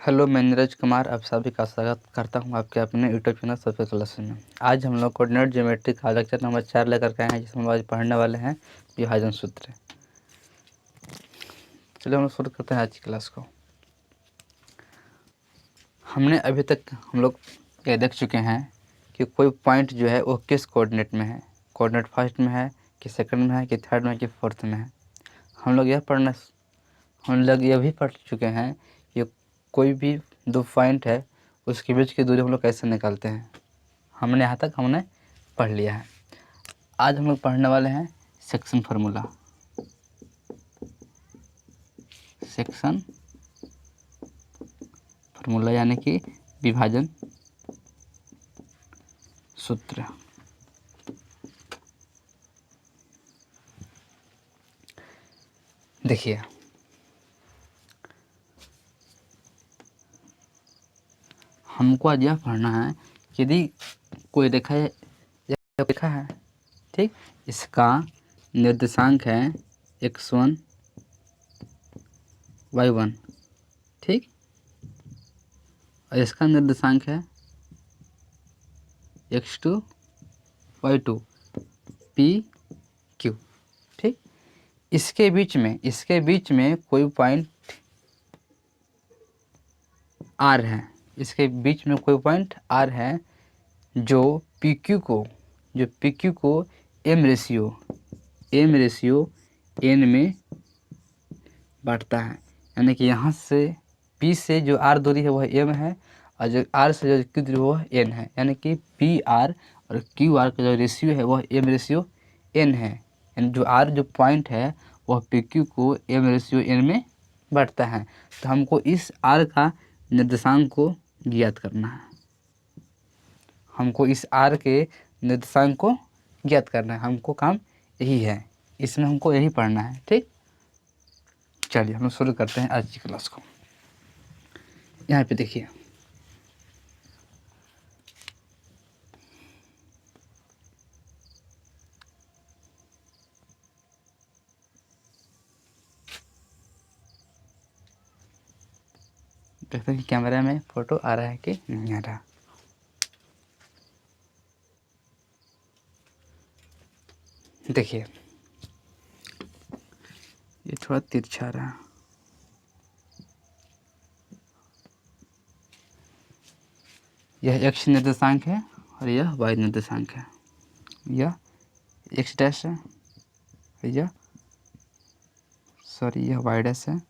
Hello, मैं नीरज कुमार आप सभी का स्वागत करता हूं आपके अपने यूट्यूब चैनल सॉफ्टवेयर क्लासेस में। आज हम लोग कोऑर्डिनेट ज्योमेट्री का लेक्चर नंबर 4 लेकर के आए हैं, जिसमें हम आज पढ़ने वाले हैं विभाजन सूत्र। चलिए हम लोग शुरू करते हैं आज की क्लास को। हमने अभी तक हम लोग ये देख चुके हैं कि कोई पॉइंट जो है वो किस कोऑर्डिनेट में है। कोऑर्डिनेट फर्स्ट में है कि सेकंड में है कि थर्ड में है कि फोर्थ में है। हम लोग यह भी पढ़ चुके हैं कि कोई भी दो पॉइंट है उसके बीच की दूरी हम लोग कैसे निकालते हैं। यहाँ तक हमने पढ़ लिया है। आज हम लोग पढ़ने वाले हैं सेक्शन फार्मूला। सेक्शन फार्मूला यानी कि विभाजन सूत्र। देखिए, हमको आज यह पढ़ना है कि यदि कोई रेखा है, ठीक, इसका निर्देशांक है x1 y1, ठीक, और इसका निर्देशांक है x2 y2 p q, ठीक। इसके बीच में कोई पॉइंट r है। इसके बीच में कोई पॉइंट r है जो PQ को m रेशियो n में बांटता है। यानी कि यहाँ से P से जो r दूरी है वह m है, और जो r से जो q दूरी है वह n है। यानी कि PR और QR का जो रेशियो है वह m रेशियो n है। यानी जो r जो पॉइंट है वह PQ को m रेशियो n में बांटता है। तो हमको इस r का निर्देशांक को ज्ञात करना है। हमको काम यही है, इसमें हमको यही पढ़ना है, ठीक। चलिए हम शुरू करते हैं आज की क्लास को। यहाँ पे देखिए, देखते हैं कि कैमरा में फोटो आ रहा है कि नहीं आ रहा। देखिए, ये थोड़ा तिरछा रहा। यह x निर्देशांक है और यह y निर्देशांक है। यह x डैश है, यह y डैश है,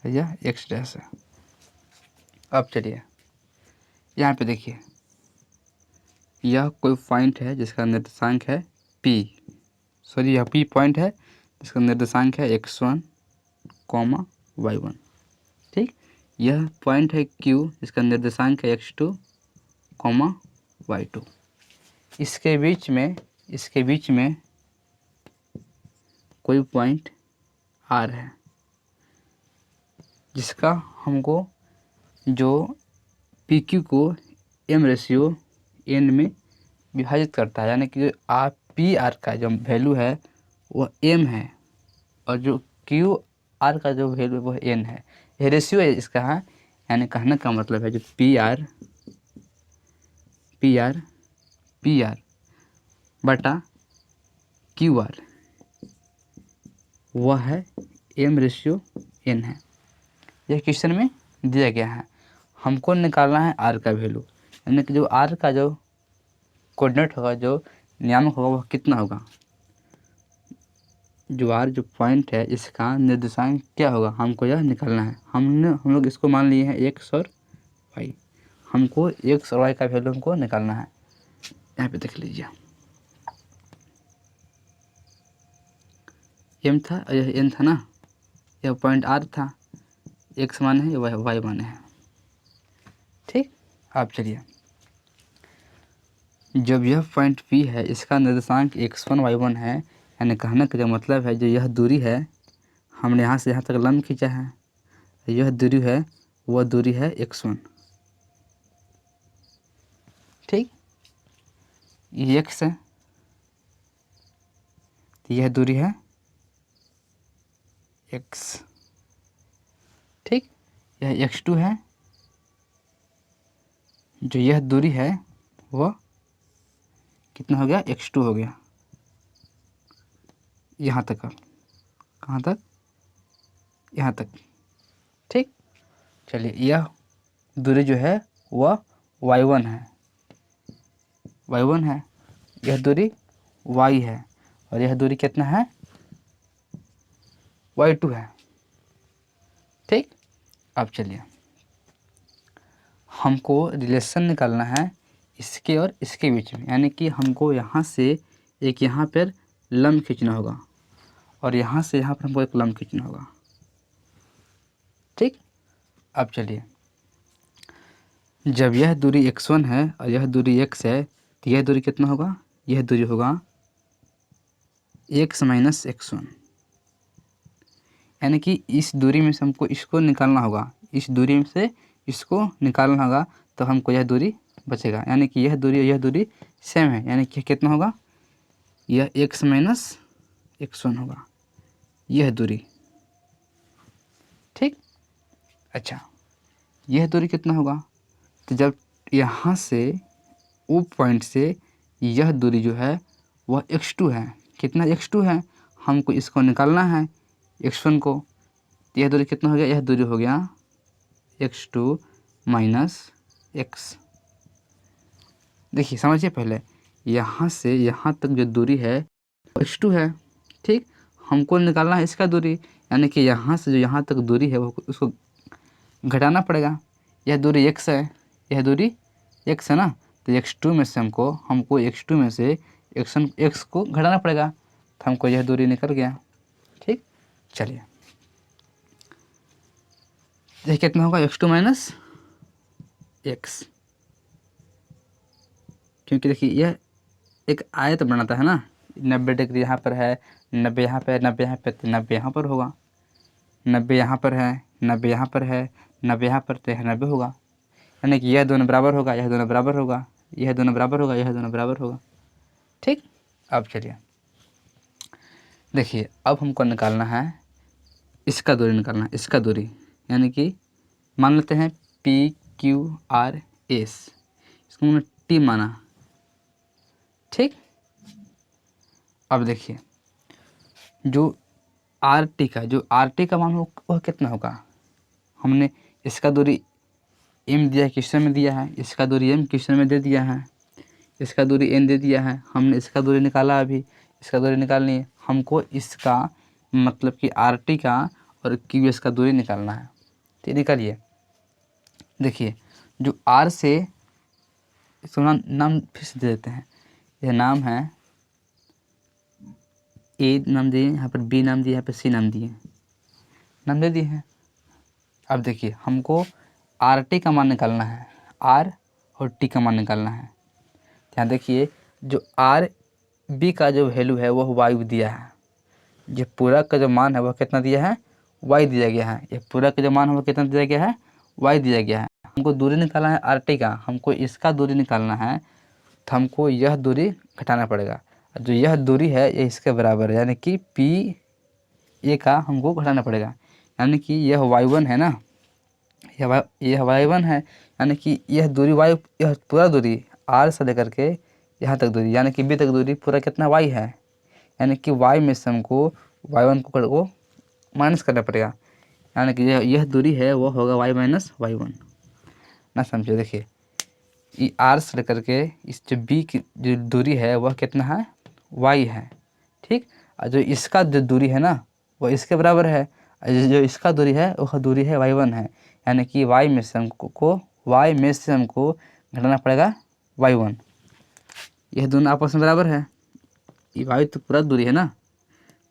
यह x डैश है। अब चलिए यहाँ पे देखिए, यह कोई पॉइंट है जिसका निर्देशांक है P। यह P पॉइंट है जिसका निर्देशांक है x1, y1, ठीक। यह पॉइंट है Q जिसका निर्देशांक है x2, y2। इसके बीच में कोई पॉइंट R है जिसका हमको जो PQ को m रेशियो n में विभाजित करता है। यानी कि PR का जो वैल्यू है वह m है और जो QR का जो वैल्यू है वह n है। यह रेशियो है इसका है। यानी कहने का मतलब है जो PR बटा QR वह है m रेशियो n है। यह क्वेश्चन में दिया गया है। हमको निकालना है r का वैल्यू। यानी कि जो r का जो कोऑर्डिनेट होगा, जो नियामक होगा, वह कितना होगा। जो r जो पॉइंट है इसका निर्देशांक क्या होगा, हमको यह निकालना है। हम लोग इसको मान लिए हैं x और y। हमको x और y का वैल्यू हमको निकालना है। यहाँ पे देख लीजिए, m था और यह n था ना। यह पॉइंट r था, x माने है, y माने है, ठीक। अब चलिए, जब यह पॉइंट P है इसका निर्देशांक x1 y1 है। यानी कहने का जो मतलब है, जो यह दूरी है हमने यहाँ से यहाँ तक लंब खींचा है, यह दूरी है वह दूरी है x1, ठीक। ये x है तो यह दूरी है x, ठीक। यह x2 है, जो यह दूरी है वह कितना हो गया, x2 हो गया, यहाँ तक का, कहाँ तक, यहाँ तक। ठीक, चलिए यह दूरी जो है वह y1 है, y1 है, यह दूरी y है, और यह दूरी कितना है, y2 है। ठीक, अब चलिए हमको रिलेशन निकालना है इसके और इसके बीच में, यानी कि हमको यहाँ से एक यहाँ पर लंब खींचना होगा और यहाँ से यहाँ पर हमको एक लंब खींचना होगा। ठीक, अब चलिए जब यह दूरी x1 है और यह दूरी x है तो यह दूरी कितना होगा, यह दूरी होगा x माइनस x1, यानी कि इस दूरी में से हमको इसको निकालना होगा, इस दूरी में से इसको निकालना होगा तो हमको यह दूरी बचेगा, यानी कि यह दूरी सेम है, यानी कि कितना होगा, यह x माइनस x1 होगा, यह दूरी। ठीक, अच्छा यह दूरी कितना होगा, तो जब यहाँ से ओ पॉइंट से यह दूरी जो है वह x2 है, कितना x2 है, हमको इसको निकालना है x1 को, यह दूरी कितना हो गया, यह दूरी हो गया x2 माइनस x। देखिए समझिए, पहले यहाँ से यहाँ तक जो दूरी है x2 है। ठीक, हमको निकालना है इसका दूरी, यानी कि यहाँ से जो यहाँ तक दूरी है वो उसको घटाना पड़ेगा। यह दूरी x है, यह दूरी x है ना, तो x2 में से हमको x2 में से x को घटाना पड़ेगा, तो हमको यह दूरी निकल गया। ठीक, चलिए देखिए कितना होगा, x2 माइनस x, क्योंकि देखिए यह एक आयत बनाता है ना, 90 डिग्री यहाँ पर है, 90 यहाँ पे है, 90 यहाँ पे, तो 90 यहाँ पर होगा, 90 यहाँ पर है, 90 यहाँ पर है, 90 यहाँ पर, तो यह 90 होगा, यानी कि यह दोनों बराबर होगा, यह दोनों बराबर होगा, यह दोनों बराबर होगा, यह दोनों बराबर होगा। ठीक, अब चलिए देखिए अब हमको निकालना है इसका दूरी, निकालना है इसका दूरी, यानी कि मान लेते हैं PQRS, इसको हमने T माना। ठीक, अब देखिए जो RT का मान वह कितना होगा, हमने इसका दूरी m दिया है, क्वेश्चन में दिया है, इसका दूरी m क्वेश्चन में दे दिया है, इसका दूरी n दे दिया है, हमने इसका दूरी निकाला, अभी इसका दूरी निकालनी है हमको, इसका मतलब कि RT का और QS का दूरी निकालना है। तो निकालिए, देखिए जो R से इसको नाम फिर से दे देते हैं, यह नाम है A नाम दिए, यहाँ पर B नाम दिए, यहाँ पर C नाम दिए, नाम दे दिए हैं। अब देखिए हमको RT का मान निकालना है, R और T का मान निकालना है। यहाँ देखिए जो RB का जो वैल्यू है वह y दिया है, जो पूरा का जो मान है वह कितना दिया है, y दिया गया है, ये पूरा का जो मान है वह कितना दिया गया है, y दिया गया है। हमको दूरी निकालना है RT का, हमको इसका दूरी निकालना है, तो हमको यह दूरी घटाना पड़ेगा, जो यह दूरी है ये इसके बराबर है, यानी कि PA का हमको घटाना पड़ेगा, यानी कि यह y1 है ना, यह y1 है, यानी कि यह दूरी यह पूरा दूरी R से लेकर के यहाँ तक दूरी, यानी कि B तक दूरी पूरा कितना y है, यानी कि y में से हमको y1 को माइनस करना पड़ेगा, यानी कि यह दूरी है वो होगा y माइनस y1 ना, समझिए। देखिए ये R से लेकर के इस जो B की जो दूरी है वह कितना है, y है। ठीक, और जो इसका जो दूरी है ना वह इसके बराबर है, जो इसका दूरी है वह दूरी है y1 है, यानी कि y में से हमको घटाना पड़ेगा y1। यह दोनों आपस में बराबर है, ये y तो पूरा दूरी है ना,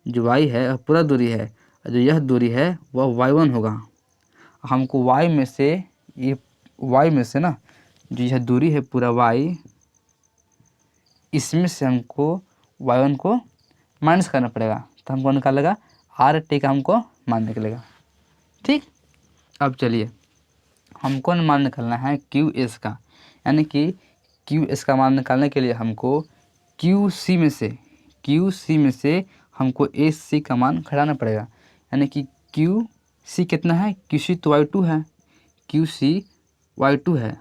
जो y है वह पूरा दूरी है, और जो यह दूरी है वह y1 होगा। हमको y में से ना जो यह दूरी है पूरा y, इसमें से हमको y1 को माइनस करना पड़ेगा, तो हमको निकालेगा RT का हमको मान निकलेगा। ठीक, अब चलिए हमको मान निकालना है QS का, यानी कि QS का मान निकालने के लिए हमको QC में से हमको AC का मान घटाना पड़ेगा, यानी कि QC कितना है, QC तो y2 है, QC y2 है,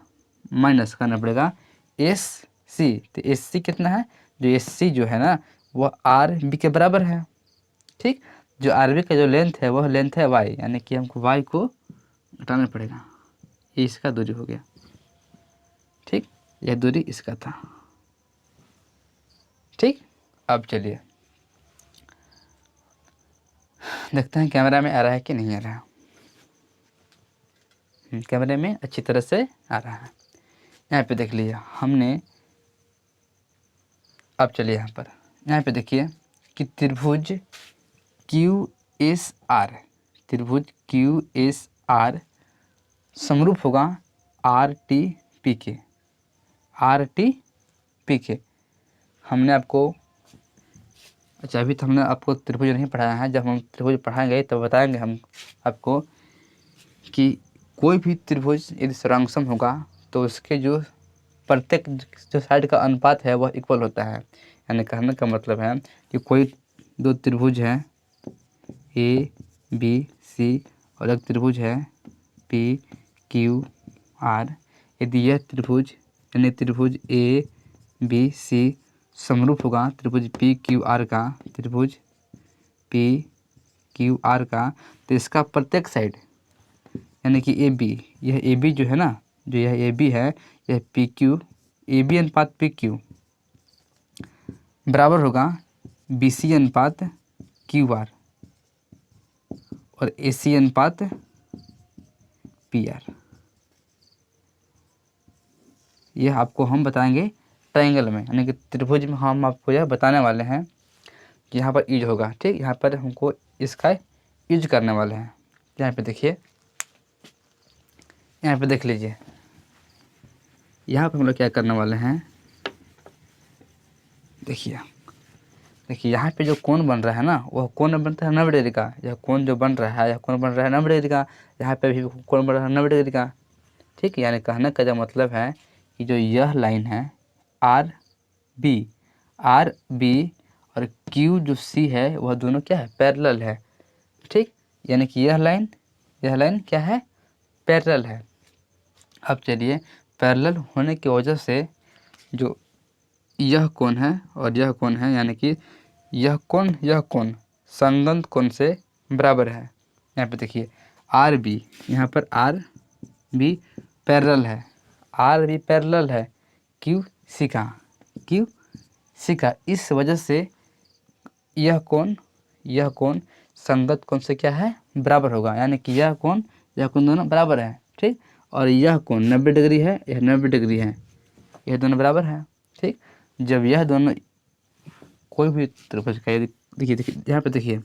माइनस करना पड़ेगा एस सी। तो एस सी कितना है, जो एस सी जो है ना वह आर बी के बराबर है। ठीक, जो आर बी का जो लेंथ है वह लेंथ है वाई, यानी कि हमको वाई को घटाना पड़ेगा। ये इसका दूरी हो गया। ठीक, यह दूरी इसका था। ठीक, अब चलिए देखते हैं कैमरा में आ रहा है कि नहीं आ रहा है। कैमरे में अच्छी तरह से आ रहा है। यहाँ पे देख लीजिए हमने। अब चलिए यहाँ पे देखिए कि त्रिभुज क्यू एस आर, त्रिभुज क्यू एस आर समरूप होगा आर टी पी के, आर टी पी के। हमने आपको, अच्छा अभी तो हमने आपको त्रिभुज नहीं पढ़ाया है, जब हम त्रिभुज पढ़ाएंगे तब बताएंगे हम आपको कि कोई भी त्रिभुज यदि सर्वांगसम होगा तो उसके जो प्रत्येक जो साइड का अनुपात है वह इक्वल होता है। यानी कहने का मतलब है कि कोई दो त्रिभुज है ए बी सी और एक त्रिभुज है पी क्यू आर। यदि यह त्रिभुज यानी त्रिभुज ए बी सी समरूप होगा त्रिभुज पी क्यू आर का, त्रिभुज पी क्यू आर का, तो इसका प्रत्येक साइड यानी कि ए बी, यह ए बी जो है ना, जो यह ए बी है, यह पी क्यू, ए बी अनुपात पी क्यू बराबर होगा बी सी अनुपात क्यू आर और ए सी अनुपात पी आर। यह आपको हम बताएंगे ट्रायंगल में, यानी कि त्रिभुज में हम आपको यह बताने वाले हैं कि यहाँ पर यूज होगा। ठीक, यहाँ पर हमको इसका यूज करने वाले हैं। यहाँ पे देखिए, यहाँ पे देख लीजिए, यहाँ पे हम लोग क्या करने वाले हैं। देखिए देखिए यहाँ पे जो कोण बन रहा है ना वह कोण बनता है 90 डिग्री का। यह कोण जो बन रहा है, यह कोण बन रहा है 90 डिग्री का। यहाँ पे भी कोण बन रहा है 90 डिग्री का। ठीक, यानी कहने का जो मतलब है कि जो यह लाइन है आर बी और क्यू जो सी है वह दोनों क्या है, पैरेलल है। ठीक, यानी कि यह लाइन क्या है, पैरेलल है। अब चलिए पैरेलल होने की वजह से जो यह कोण है और यह कोण है, यानी कि यह कोण संगत कोण से बराबर है। यहाँ पे देखिए आर बी, यहाँ पर आर बी पैरेलल है, आर बी पैरेलल है क्यू सी का। इस वजह से यह कोण संगत कोण से क्या है, बराबर होगा। यानी कि यह कोण दोनों बराबर है। ठीक, और यह कोण 90 डिग्री है, यह 90 डिग्री है, यह दोनों बराबर है। ठीक, जब यह दोनों कोई भी त्रिभुज का देखिए यहाँ पे देखिए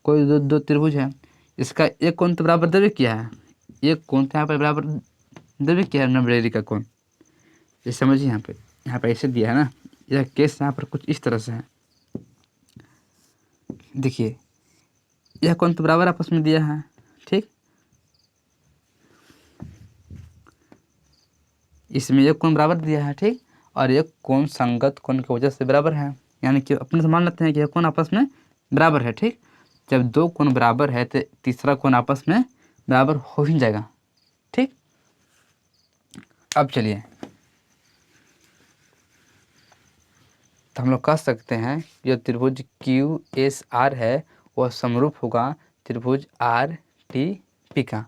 कोई दो त्रिभुज है, इसका एक कोण तो बराबर देवे किया है, एक कोण तो यहाँ पर बराबर देवे किया है 90 डिग्री का कोण। ये समझिए यहाँ पे ऐसे दिया है ना, यह केस यहाँ पर कुछ इस तरह से है। देखिए यह कोण तो बराबर आपस में दिया है। ठीक, इसमें एक कोण बराबर दिया है। ठीक, और एक कोण संगत कोण की वजह से बराबर है, यानी कि अपने से मान लेते हैं कि यह कोण आपस में बराबर है। ठीक, जब दो कोण बराबर है तो तीसरा कोण आपस में बराबर हो ही जाएगा। ठीक, अब चलिए तो हम लोग कह सकते हैं जो त्रिभुज क्यू एस आर है वह समरूप होगा त्रिभुज आर टी पी का।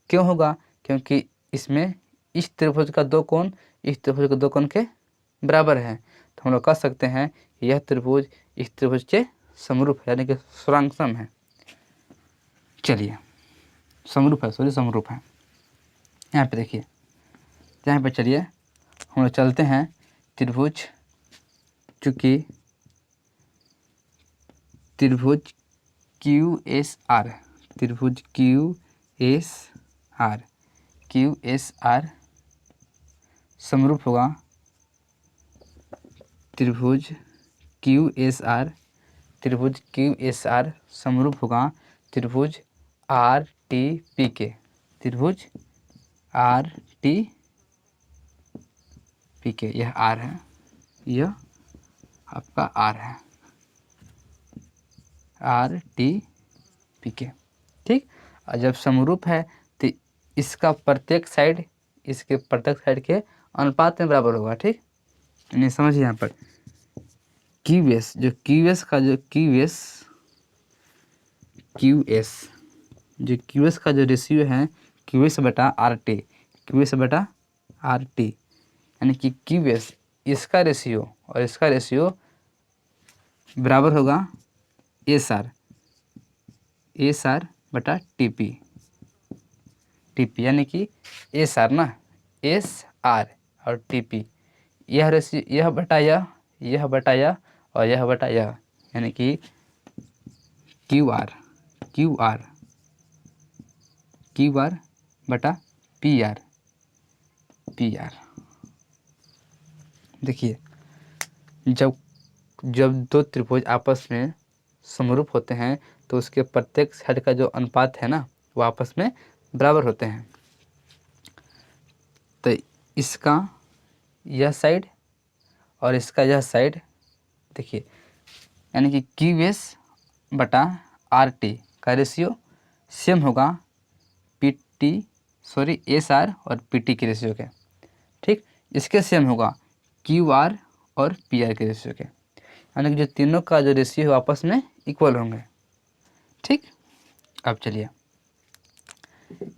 क्यों होगा, क्योंकि इसमें इस त्रिभुज का दो कोण इस त्रिभुज के दो कोण के बराबर है। तो हम लोग कह सकते हैं यह त्रिभुज इस त्रिभुज के समरूप है, यानी कि सर्वांगसम है। चलिए समरूप है। यहाँ पे देखिए, यहाँ पे चलिए हम लोग चलते हैं त्रिभुज, चूँकि त्रिभुज क्यू एस आर, त्रिभुज क्यू एस आर समरूप होगा त्रिभुज क्यू एस आर समरूप होगा त्रिभुज आर टी पी के, त्रिभुज आर टी पी के। यह आर है, यह आपका आर है, आर टी पी के। ठीक, और जब समरूप है तो इसका प्रत्येक साइड इसके प्रत्येक साइड के अनुपात में बराबर होगा। ठीक, यानी समझिए यहाँ पर क्यू एस जो क्यू एस का जो क्यू एस का जो रेशियो है क्यू एस बटा आर टी, यानी कि क्यू एस इसका रेशियो और इसका रेशियो बराबर होगा एस आर बटा टी पी, यानी कि एस आर ना, एस आर और टी पी, यह रेशियो यह बटा यह और यह बटा यह, यानी कि क्यू आर बटा पी आर। देखिए जब दो त्रिभुज आपस में समरूप होते हैं तो उसके प्रत्येक साइड का जो अनुपात है ना वो आपस में बराबर होते हैं। तो इसका यह साइड और इसका यह साइड देखिए, यानी कि क्यू एस बटा आर टी का रेशियो सेम होगा एस आर और पी टी के रेशियो के। ठीक, इसके सेम होगा क्यू आर और पी आर के रेशियो के, यानी कि जो तीनों का जो रेशियो है आपस में इक्वल होंगे। ठीक, अब चलिए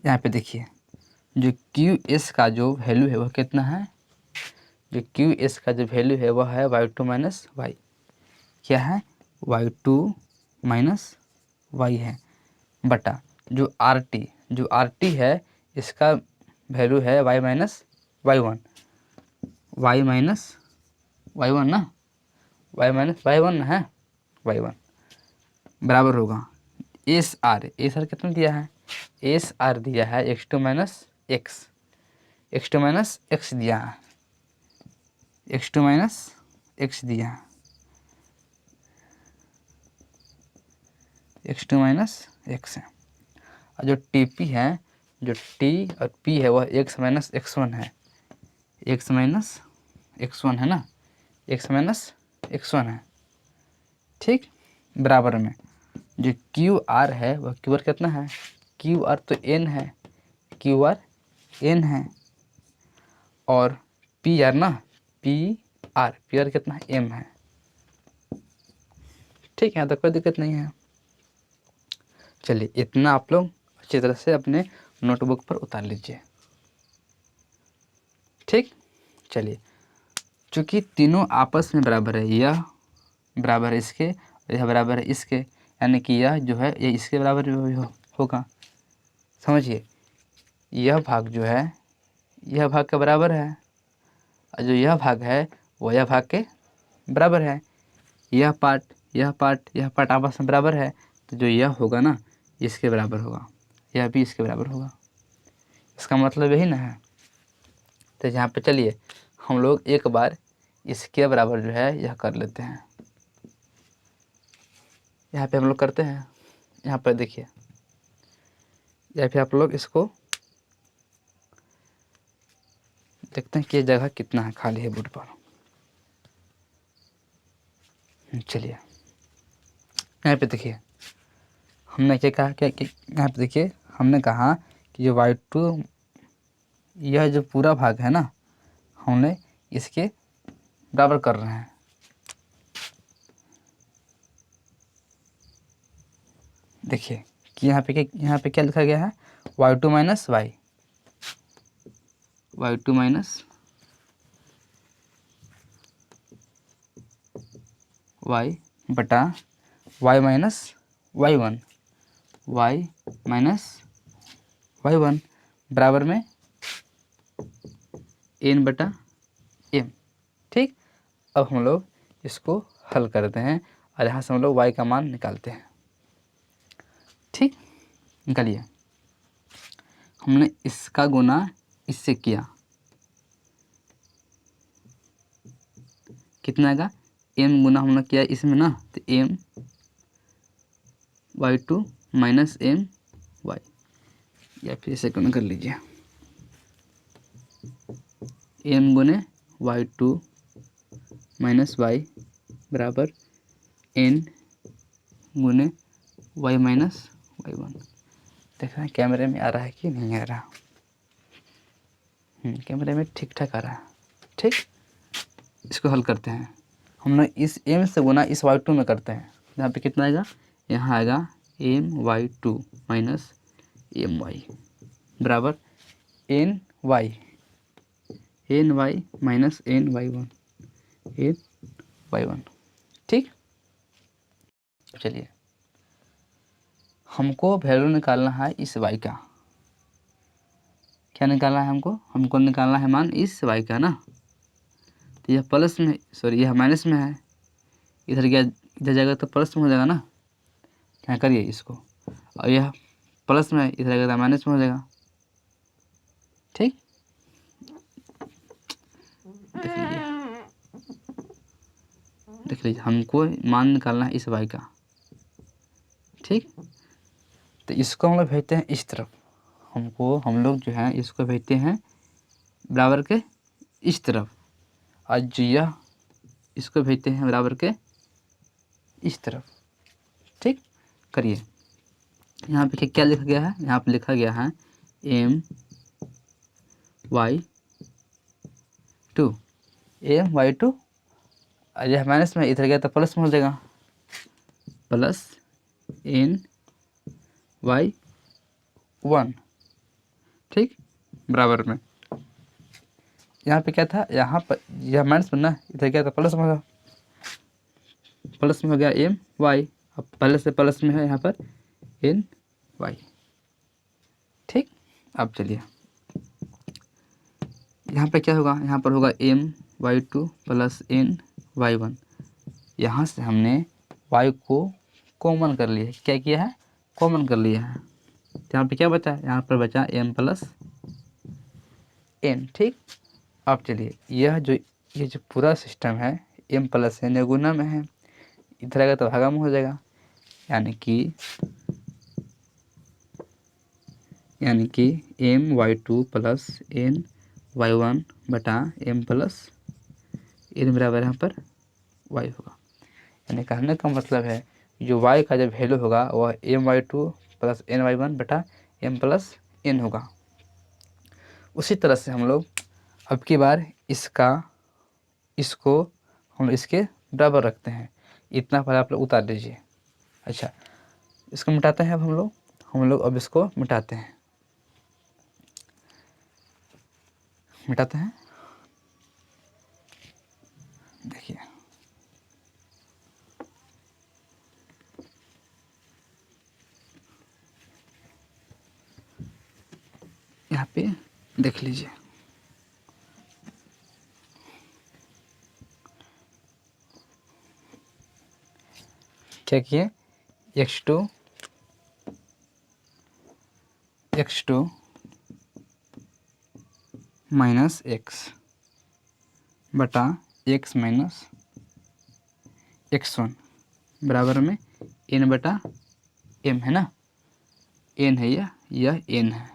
यहाँ पे देखिए जो क्यू एस का जो वैल्यू है वह कितना है, जो क्यू एस का जो वैल्यू है वह है y2 माइनस वाई, क्या है y2 माइनस वाई है, बटा जो आर टी है इसका वैल्यू है y माइनस वाई वन ना, y माइनस वाई वन है, y1 बराबर होगा एस आर कितना दिया है, एस आर दिया है x2 माइनस एक्स दिया है, x2 माइनस एक्स दिया है, x2 माइनस एक्स है। और जो टीपी है, जो टी और पी है वह x माइनस x1 है, x माइनस x1 है ना, x माइनस x1 है। ठीक, बराबर में जो क्यू आर है वह क्यू आर कितना है, क्यू आर तो एन है, और पी आर ना, पी आर कितना है, एम है। ठीक है, तो कोई दिक्कत नहीं है। चलिए इतना आप लोग अच्छी तरह से अपने नोटबुक पर उतार लीजिए। ठीक, चलिए चूँकि तीनों आपस में बराबर है, यह बराबर है इसके और यह बराबर है इसके, यानी कि यह जो है ये इसके बराबर होगा। समझिए यह भाग जो है यह भाग के बराबर है और जो यह भाग है वो यह भाग के बराबर है। यह पार्ट आपस में बराबर है, तो जो यह होगा ना इसके बराबर होगा, यह भी इसके बराबर होगा। इसका मतलब यही ना है। तो यहाँ पे चलिए हम लोग एक बार इसके बराबर जो है यह कर लेते हैं। यहाँ पे हम लोग करते हैं, यहाँ पर देखिए या फिर आप लोग इसको देखते हैं कि जगह कितना है खाली है बोर्ड पर। चलिए यहाँ पे देखिए हमने क्या कहा कि यहाँ पे देखिए हमने कहा कि जो y2 यह जो पूरा भाग है ना हमने इसके बराबर कर रहे हैं। देखिए कि यहाँ पे क्या लिखा गया है, y2 माइनस वाई बटा y माइनस वाई वन बराबर में n बटा m। ठीक, अब हम लोग इसको हल करते हैं और यहाँ से हम लोग y का मान निकालते हैं। ठीक, निकालिए। हमने इसका गुना इससे किया, कितना आएगा, m गुना हमने किया इसमें ना, तो m y2 minus m y, या फिर इसे गुना कर लीजिए, m गुने y2 माइनस y बराबर n गुने y माइनस y1। देख रहे हैं कैमरे में आ रहा है कि नहीं आ रहा। कैमरे में ठीक ठाक आ रहा है। ठीक, इसको हल करते हैं। हम लोग इस m से गुना इस y2 में करते हैं। यहाँ पे कितना आएगा, यहाँ आएगा my2 माइनस my बराबर ny माइनस ny1 ठीक। चलिए, हमको वैल्यू निकालना है इस y का। क्या निकालना है हमको निकालना है मान इस y का ना। तो यह प्लस में, सॉरी यह माइनस में है, इधर गया, इधर जाएगा तो प्लस में हो जाएगा ना। क्या करिए इसको, और यह प्लस में इधर जाएगा तो माइनस में हो जाएगा। ठीक, देख लीजिए हमको मान निकालना है इस y का। ठीक, तो इसको हम लोग भेजते हैं इस तरफ। हम लोग जो है इसको भेजते हैं बराबर के इस तरफ, और जो यह इसको भेजते हैं बराबर के इस तरफ। ठीक, करिए। यहाँ पे क्या लिखा गया है, यहाँ पे लिखा गया है my2 और यह माइनस में इधर गया तो प्लस में हो जाएगा, प्लस ny1। ठीक, बराबर में यहाँ पे क्या था, यहाँ पर यह माइनस में ना, इधर गया तो प्लस में होगा, प्लस में हो गया my। अब पहले से प्लस में है यहाँ पर ny। ठीक, अब चलिए यहाँ पे क्या होगा, यहाँ पर होगा my2 प्लस ny1। यहाँ से हमने y को कॉमन कर लिया है। क्या किया है, कॉमन कर लिया है। तो यहाँ पे क्या बचा, यहाँ पर बचा m प्लस n। ठीक, अब चलिए ये जो पूरा सिस्टम है m प्लस n गुना में है, इधर आएगा तो भागा में हो जाएगा, यानी कि my2 प्लस ny1 बटा m प्लस n बराबर यहाँ पर y होगा। यानी कहने का मतलब है जो y का जो वैल्यू होगा वह my2 प्लस ny1 बटा m प्लस n होगा। उसी तरह से हम लोग अब की बार इसको हम लोग इसके बराबर रखते हैं। इतना पहले आप लोग उतार दीजिए। अच्छा, इसको मिटाते हैं। अब हम लोग अब इसको मिटाते हैं। देखिए, यहाँ पे देख लीजिए, क्या किए, x2 माइनस x बटा x माइनस x1 बराबर में n बटा m है ना। n है यह n है,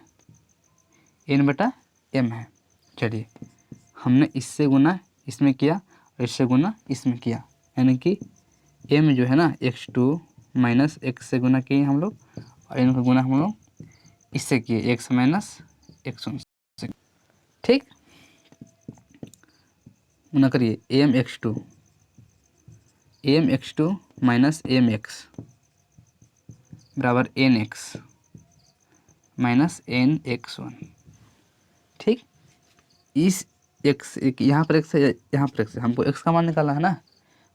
n बटा m है। चलिए, हमने इससे गुना इसमें किया और इससे गुना इसमें किया, यानी कि m जो है ना x2 माइनस x से गुना किए हम लोग, और n का गुना हम लोग इससे किए x माइनस x1 से। ठीक, गुना करिए mx2 माइनस mx बराबर nx माइनस nx1। ठीक, इस x यहाँ पर x है, यहाँ पर x है, हमको x का मान निकालना है ना।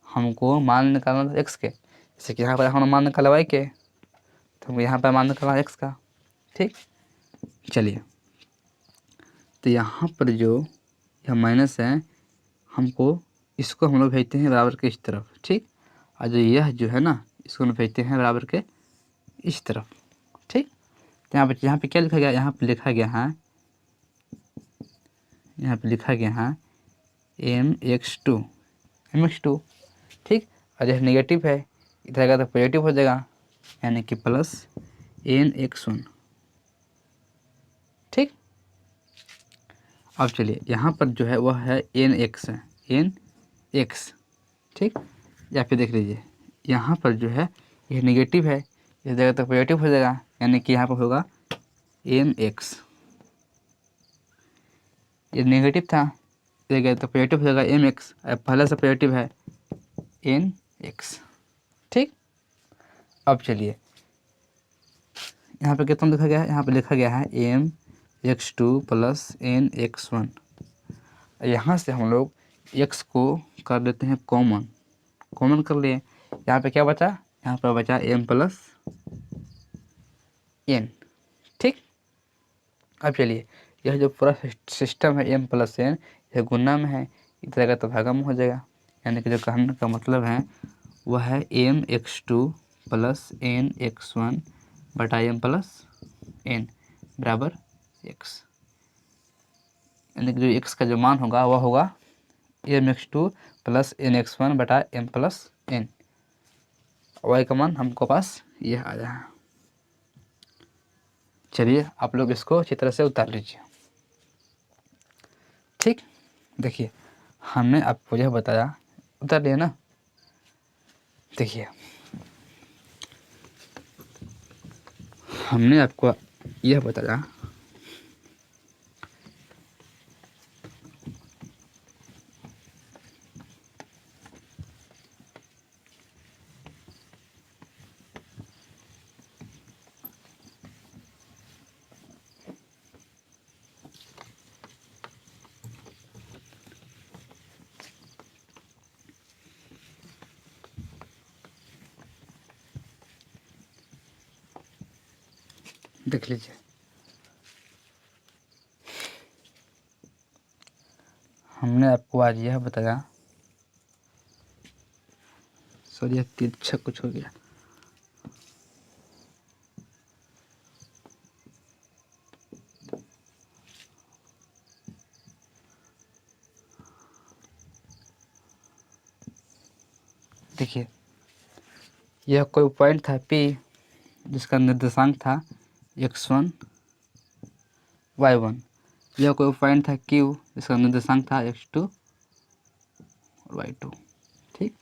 हमको मान निकालना था x के, जैसे कि यहाँ पर हमने मान निकाला y के, तो हमको यहाँ पर मान निकालना x का। ठीक, चलिए, तो यहाँ पर जो यह माइनस है, हमको इसको हम लोग भेजते हैं बराबर के इस तरफ। ठीक, और जो यह जो है ना, इसको हम भेजते हैं बराबर के इस तरफ। ठीक, तो यहाँ पे क्या लिखा गया, यहाँ पे लिखा गया है mx2। ठीक, और यह नेगेटिव है, इधर आएगा तो पॉजिटिव हो जाएगा, यानी कि प्लस nx1। ठीक, अब चलिए, यहाँ पर जो है वह है nx है, nx। ठीक, या फिर देख लीजिए, यहाँ पर जो है यह नेगेटिव है, इस जगह तो पॉजिटिव हो जाएगा, यानी कि यहाँ पर होगा mx। ये नेगेटिव था, देखिए तो पॉजिटिव हो जाएगा एम एक्स, पहले से पॉजिटिव है एन एक्स। ठीक, अब चलिए यहाँ पे कितना लिखा गया है, यहाँ पे लिखा गया है m x two plus n x one. यहाँ से हम लोग एक्स को कर देते हैं कॉमन, कॉमन कर लिए, यहाँ पे क्या बचा, यहाँ पे बचा एम प्लस एन। ठीक, अब चलिए यह जो पूरा सिस्टम है एम प्लस एन, यह गुना में है, इस तरह का तो भागा में हो जाएगा। यानी कि जो कहने का मतलब है वह है m x two plus n x one बटा एम प्लस एन बराबर एक्स। यानी कि जो एक्स का जो मान होगा वह होगा m x two plus n x one बटा एम प्लस एन। वाई का मान हमको पास यह आ जाए। चलिए आप लोग इसको अच्छी तरह से उतार लीजिए। ठीक, देखिए हमने आपको यह बताया, उतार लिया ना। देखिए हमने आपको यह बताया देख लीजिए, हमने आपको आज यह बताया, सॉरी तिरछा कुछ हो गया, देखिए यह कोई पॉइंट था P जिसका निर्देशांक था x1 y1, यह कोई पॉइंट था Q जिसका निर्देशांक था x2 और y2। ठीक,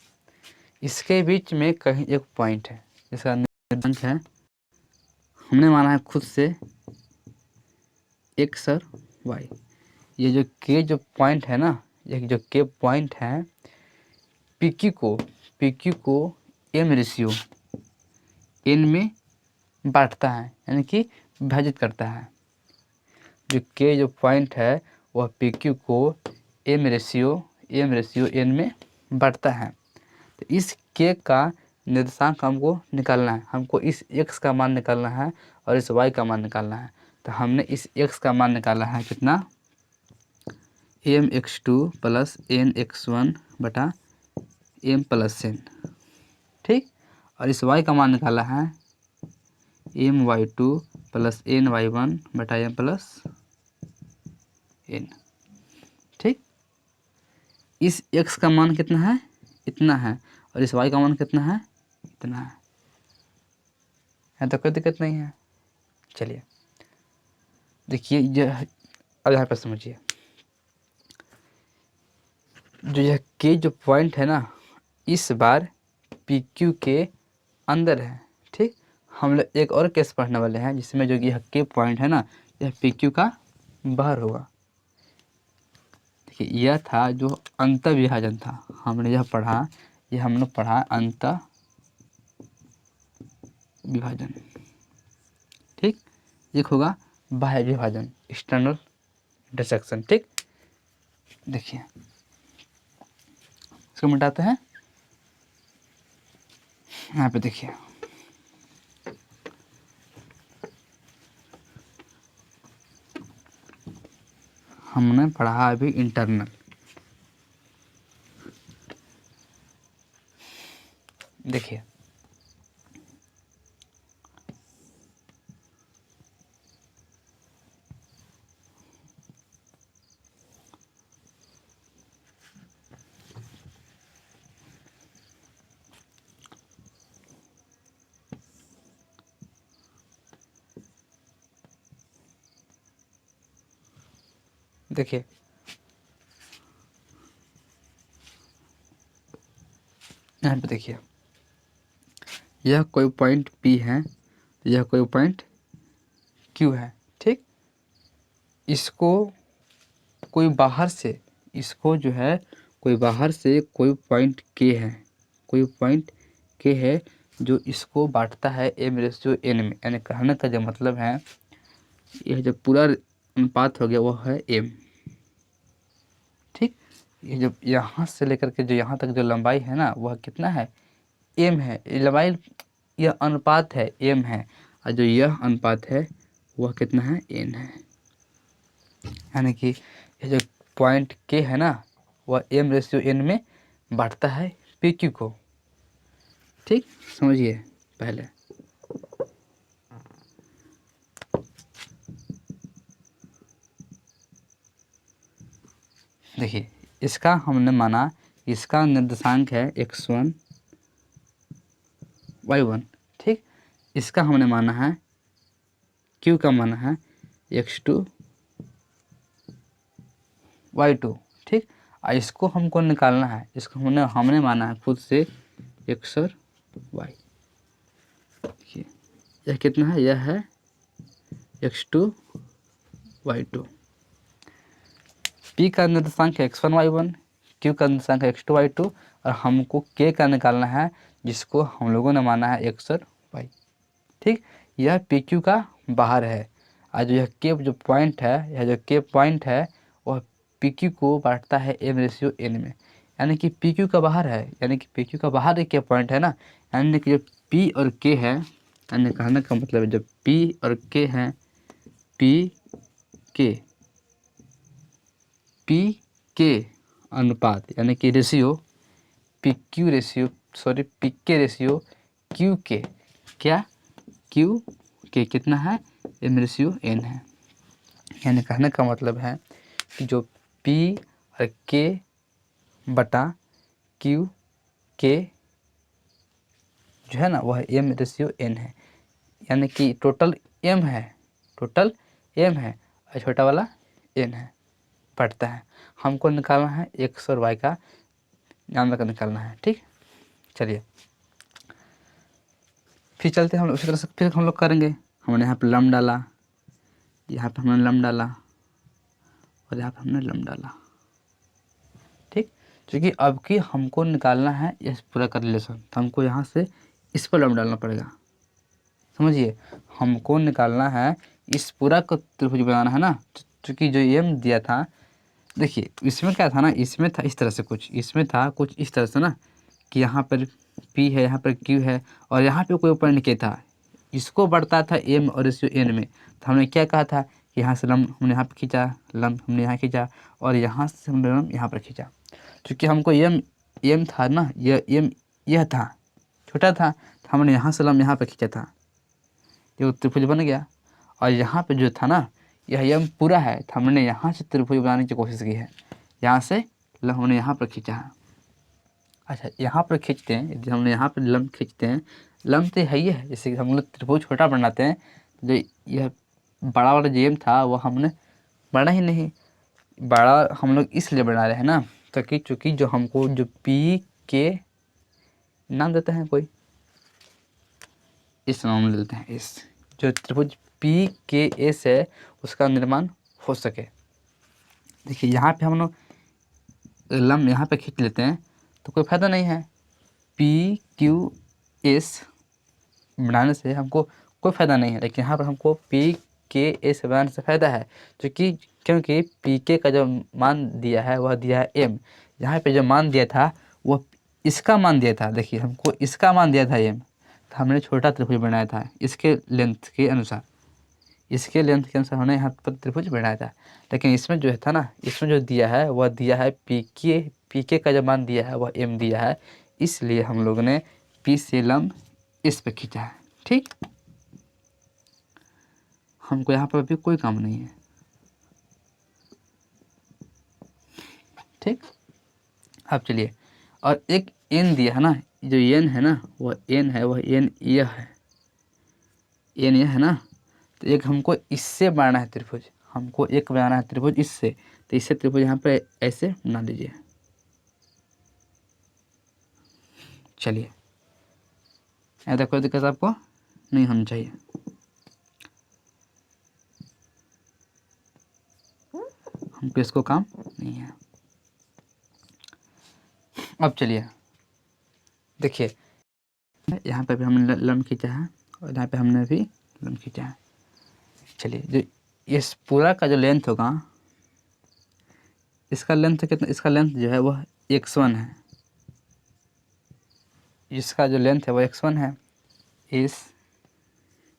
इसके बीच में कहीं एक पॉइंट है जिसका निर्देशांक है, हमने माना है खुद से x और y। ये जो K जो पॉइंट है ना, ये जो K पॉइंट है PQ को m रेशियो n में बांटता है, यानी कि विभाजित करता है। जो K जो पॉइंट है वह PQ को m रेशियो n में बांटता है। तो इस K का निर्देशांक हमको निकालना है, हमको इस x का मान निकालना है और इस y का मान निकालना है। तो हमने इस x का मान निकाला है कितना, m x two plus n x one बटा एम प्लस एन। ठीक, और इस y का मान निकाला है m y two plus n y one बटा एम प्लस एन। ठीक, इस x का मान कितना है, इतना है, और इस y का मान कितना है, इतना है तो कोई दिक्कत नहीं है। चलिए देखिए यह, अब यहाँ पर समझिए, जो यह K जो पॉइंट है ना, इस बार PQ के अंदर है। ठीक, हम लोग एक और केस पढ़ने वाले हैं जिसमें जो यह K पॉइंट है ना, यह PQ का बाहर होगा। देखिए यह था जो अंतर विभाजन था, हमने यह पढ़ा, यह हमने पढ़ा अंतर विभाजन। ठीक, एक होगा बाह्य विभाजन, एक्सटर्नल इंटरसेक्शन। ठीक, देखिए इसको मिटाते हैं, यहाँ पे देखिए हमने पढ़ा अभी इंटरनल। देखिए देखिए यहाँ पे देखिए, यह कोई पॉइंट P है, यह कोई पॉइंट Q है। ठीक, इसको कोई बाहर से इसको जो है कोई बाहर से कोई पॉइंट के है, कोई पॉइंट के है जो इसको बांटता है m/n में। यानी कहने का जो मतलब है यह जो पूरा अनुपात हो गया वो है m। ठीक, ये जो यहाँ से लेकर के जो यहाँ तक जो लंबाई है ना वह कितना है, m है। ये लंबाई, यह अनुपात है m है, और जो यह अनुपात है वह कितना है, n है। यानी कि ये जो पॉइंट k है ना वह m/n में बांटता है pq को। ठीक, समझिए पहले। देखिए इसका हमने माना, इसका निर्देशांक है x1 y1। ठीक, इसका हमने माना है q का माना है x2 y2। ठीक, और इसको हमको निकालना है, इसको हमने माना है खुद से x और y। देखिए यह कितना है, यह है x2 y2। p का निर्देशांक है x1 y1, q का निर्देशांक है x2 y2, और हमको k का निकालना है जिसको हम लोगों ने माना है x और y। ठीक, यह pq का बाहर है, और जो यह k जो पॉइंट है, यह जो k पॉइंट है वह pq को बांटता है m/n में। यानी कि pq का बाहर है, यानी कि pq का बाहर एक k पॉइंट है ना, यानी कि जो p और k है, यानी कहने का मतलब है जब p और k है, पी के अनुपात यानी कि ratio, P Q ratio, sorry P के रेशियो क्यू के, क्या क्यू के कितना है, m/n है। यानी कहने का मतलब है कि जो p और k बटा क्यू के जो है ना वह m/n है। यानी कि टोटल m है, टोटल m है और छोटा वाला n है, पड़ता है। हमको निकालना है x और y का ध्यान रखकर निकालना है। ठीक, चलिए फिर चलते हैं हम उसी तरह से, फिर हम लोग करेंगे। हमने यहाँ पे लम डाला, यहाँ पे हमने लम डाला और यहाँ पे हमने लम डाला। ठीक, क्योंकि अब की हमको निकालना है इस पूरा का रिलेशन, तो हमको यहाँ से इस पर लम डालना पड़ेगा। समझिए, हमको निकालना है इस पूरा को त्रिभुज बनाना है ना, क्योंकि जो m दिया था, देखिए इसमें क्या था ना, इसमें था इस तरह से कुछ, इसमें था कुछ इस तरह से ना कि यहाँ पर p है, यहाँ पर q है और यहाँ पे कोई पॉइंट k था, इसको बढ़ता था m और रेशियो n में। तो हमने क्या कहा था कि यहाँ से लंब हमने यहाँ पर खींचा, लंब हमने यहाँ खींचा और यहाँ से हमने लंब यहाँ पर खींचा। क्योंकि हमको m था ना, यह था छोटा था, तो हमने यहाँ से लंब यहाँ पर खींचा था, ये त्रिभुज बन गया। और यहाँ पे जो था ना यह m पूरा है, तो हमने यहाँ से त्रिभुज बनाने की कोशिश की है, यहाँ से हमने यहाँ पर खींचा है। अच्छा, यहाँ पर खींचते हैं, यदि हमने यहाँ पर लंब खींचते हैं, लंब तो है ही है, जैसे कि हम लोग त्रिभुज छोटा बनाते हैं, जो यह बड़ा वाला जो m था वो हमने बड़ा ही नहीं, बड़ा हम लोग इसलिए बना रहे हैं ना, ताकि चूँकि जो हमको जो p के नाम देते हैं कोई, इस नाम लेते हैं, इस जो त्रिभुज पी के एस है उसका निर्माण हो सके। देखिए यहाँ पे हम लोग लंब यहाँ पे खींच लेते हैं तो कोई फायदा नहीं है, पी क्यू एस बनाने से हमको कोई फ़ायदा नहीं है, लेकिन यहाँ पर हमको पी के एस बनाने से फ़ायदा है, क्योंकि पी के का जो मान दिया है वह दिया है m, यहाँ पे जो मान दिया था वह इसका मान दिया था। देखिए हमको इसका मान दिया था m, तो हमने छोटा त्रिभुज बनाया था इसके लेंथ के अनुसार, इसके लेंथ के अनुसार हमने यहाँ पर त्रिभुज बनाया था। लेकिन इसमें जो था ना, इसमें जो दिया है वह दिया है पी के का जो मान दिया है वह m दिया है, इसलिए हम लोगों ने p से लंब इस पे खींचा है। ठीक, हमको यहाँ पर अभी कोई काम नहीं है। ठीक, अब चलिए, और एक n दिया है ना, जो n है ना वह n है, वह n यह है, n यह है ना, तो एक हमको इससे बनाना है त्रिभुज, हमको एक बनाना है त्रिभुज इससे, तो इससे त्रिभुज यहाँ पर ऐसे बना लीजिए। चलिए, ऐसा कोई दिक्कत आपको नहीं होनी चाहिए। हमको इसको काम नहीं है। अब चलिए देखिए, यहाँ पे भी हमने लंब खींचा है और यहाँ पे हमने भी लंब खींचा है। चलिए, जो इस पूरा का जो लेंथ होगा, इसका लेंथ कितना, इसका लेंथ जो है वह x1 है, इसका जो लेंथ है वो x1 है।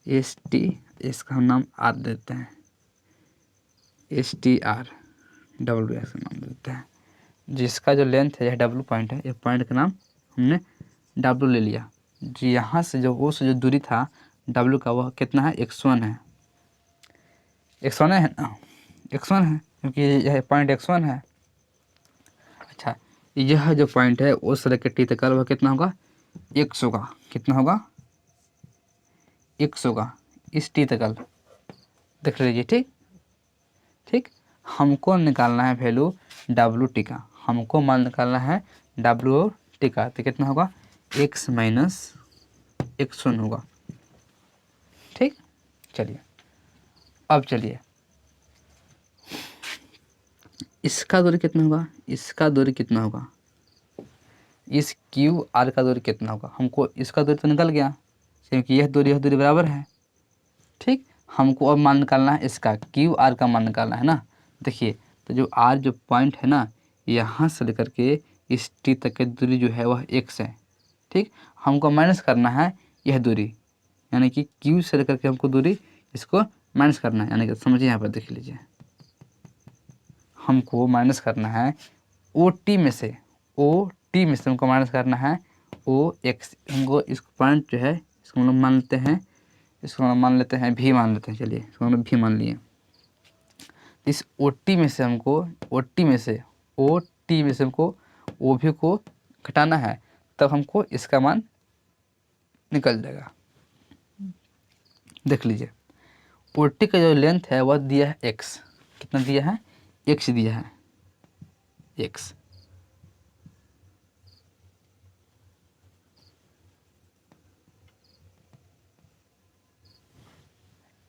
एस टी, इसका हम नाम आर देते हैं, STR, W का नाम देते हैं। जिसका जो लेंथ है, यह W पॉइंट है, एक पॉइंट का नाम हमने W ले लिया। जी, यहाँ से जो उस जो दूरी था W का, वह कितना है, x1 है। x1 है ना, x1 है, क्योंकि यह पॉइंट x1 है। अच्छा, यह जो पॉइंट है उस लेकर टी तक वह कितना होगा, 100 होगा। कितना होगा, 100 होगा इस टी तक। देख लीजिए, ठीक ठीक। हमको निकालना है वैल्यू डब्ल्यू टी का, हमको मान निकालना है डब्ल्यू टी का। तो कितना होगा, x माइनस x1 होगा। ठीक, चलिए अब चलिए, इसका दूरी कितना होगा, इसका दूरी कितना होगा, इस क्यू आर का दूरी कितना होगा। हमको इसका दूरी तो निकल गया, क्योंकि यह दूरी बराबर है। ठीक, हमको अब मान निकालना है इसका, क्यू आर का मान निकालना है ना। देखिए, तो जो आर जो पॉइंट है ना, यहाँ से लेकर के इस टी तक की दूरी जो है वह x है। ठीक, हमको माइनस करना है यह दूरी, यानी कि क्यू से लेकर के हमको दूरी इसको माइनस करना है। यानी कि समझिए, यहाँ पर देख लीजिए, हमको माइनस करना है ओ टी में से, हमको माइनस करना है ओ एक्स। हमको इस पॉइंट जो है इसको हम लोग मान लेते हैं, इसको हम मान लेते हैं भी मान लेते हैं। चलिए, इसको हम लोग भी मान लिए। इस ओ टी में से हमको ओ टी में से हमको ओ भी को घटाना है, तब हमको इसका मान निकल जाएगा। देख लीजिए, ओ टी का जो लेंथ है वह दिया है x। कितना दिया है, x दिया है, x।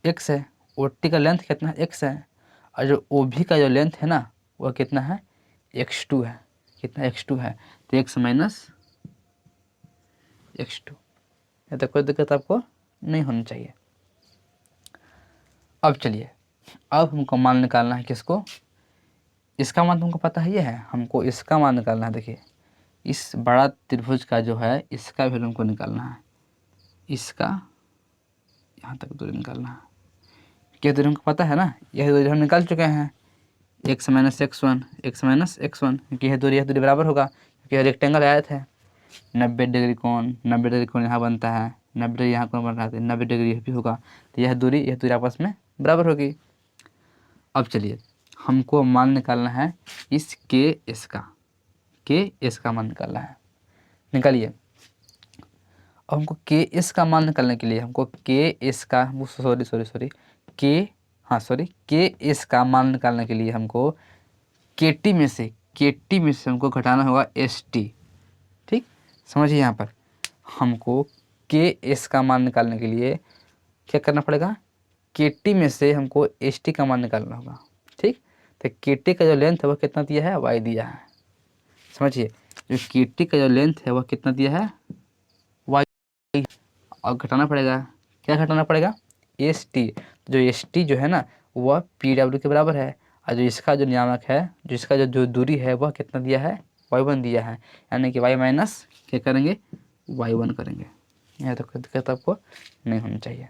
x है, ओ टी का लेंथ कितना है, x है। और जो ओ भी का जो लेंथ है ना, वह कितना है, x2 है। कितना, x2 है। तो x माइनस x2, या तो कोई दिक्कत आपको नहीं होनी चाहिए। अब चलिए, अब हमको मान निकालना है किसको, इसका मान तुमको पता है, ये है, हमको इसका मान निकालना है। देखिए, इस बड़ा त्रिभुज का जो है इसका वैल्यू हमको निकालना है, इसका यहाँ तक दूरी निकालना है। क्या दूरी हमको पता है ना, यह दूरी हम निकाल चुके हैं, x माइनस x1, क्योंकि यह दूरी बराबर होगा, क्योंकि यह रेक्टेंगल आया था। 90 डिग्री कोण, 90 डिग्री कोण यहाँ बनता है, 90 डिग्री यहाँ कोण बन रहा है, 90 डिग्री यह भी होगा। तो यह दूरी आपस में बराबर होगी। अब चलिए, हमको मान निकालना है इस के एस का मान निकालना है। निकालिए। अब हमको के एस का मान निकालने के लिए हमको के एस का के एस का मान निकालने के लिए हमको के टी में से हमको घटाना होगा एस टी। ठीक, समझिए, यहाँ पर हमको के एस का मान निकालने के लिए क्या करना पड़ेगा, के टी में से हमको एस टी का मान निकालना होगा। ठीक, तो के टी का जो लेंथ है वह कितना दिया है, वाई दिया है। समझिए, जो के टी का जो लेंथ है वह कितना दिया है, वाई। और घटाना पड़ेगा, क्या घटाना पड़ेगा, एस टी। जो एस टी जो है ना, वह पी डब्ल्यू के बराबर है। और जो इसका जो नियामक है, जो इसका जो दूरी है वह कितना दिया है, y1 दिया है। यानी कि y माइनस क्या करेंगे, y1 करेंगे। यह तो कोई दिक्कत आपको नहीं होनी चाहिए।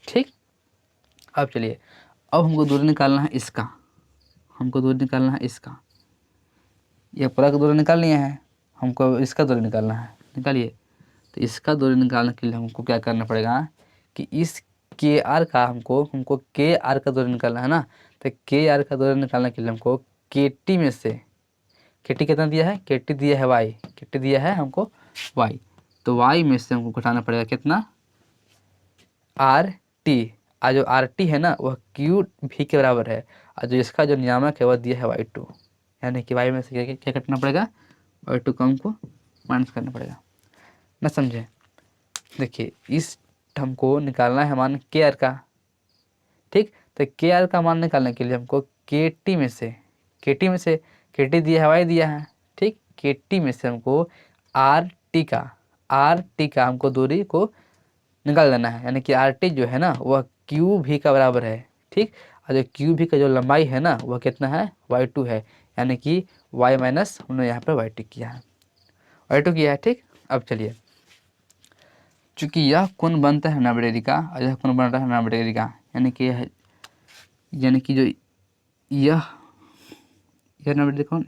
ठीक, अब चलिए, अब हमको दूरी निकालना है इसका, यह पूरा का दूरी निकाल लिया है, हमको इसका दूरी निकालना है। निकालिए। तो इसका दूरी निकालने के लिए हमको क्या करना पड़ेगा कि इस के आर का हमको के आर का दूरी निकालना है ना। तो के आर का दूरी निकालने के लिए हमको के टी में से, के टी कितना दिया है, के टी दिया है वाई, के टी दिया है हमको वाई। तो वाई में से हमको घटाना पड़ेगा कितना, आर टी। और जो आर टी है ना वह क्यू भी के बराबर है। और जो इसका जो नियामक है वह दिया है y2, यानी कि y में से क्या कटना पड़ेगा, y2 को हमको माइनस करना पड़ेगा। ना समझे, देखिए, इस हमको निकालना है मान के आर का। ठीक, तो के आर का मान निकालने के लिए हमको के टी में से KT में से KT दिया है, y दिया है, ठीक। KT में से हमको RT का हमको दूरी को निकाल देना है, यानी कि RT जो है ना वह QV का बराबर है, ठीक। और जो QV का जो लंबाई है ना वह कितना है, y2 है, यानी कि y माइनस हमने यहाँ पर y2 किया है, ठीक। अब चलिए, चूँकि यह कोण बनता है 90 डिग्री का और यह कोण बन रहा है 90 डिग्री का, यानी कि जो यह 90 डिग्री कोण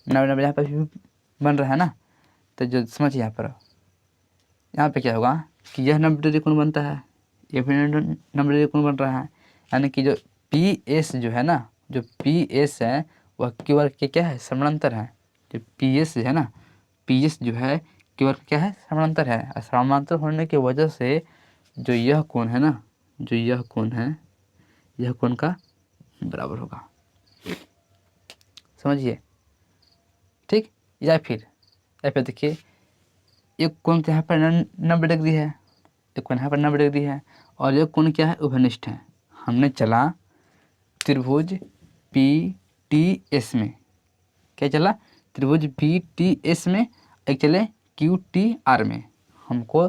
90 यहाँ पर भी बन रहा है ना, तो जो समझिए यहाँ पे क्या होगा कि यह 90 डिग्री कोण बनता है, ये भी 90 डिग्री कोण बन रहा है, यानी कि जो PS जो है ना, जो PS है वह क्यू के क्या है, समानांतर है। जो PS है ना, PS जो है क्यू क्या है, समानांतर है। और समानांतर होने की वजह से जो यह कोण है ना, जो यह कोण है, यह कोण का बराबर होगा, समझिए, ठीक। या फिर देखिए, एक कोण तो यहाँ पर 90 डिग्री है, एक कोण यहाँ पर 90 डिग्री है, और एक कोण क्या है, उभयनिष्ठ है। हमने चला त्रिभुज PTS में, क्या चला, त्रिभुज PTS में, एक चले QTR में। हमको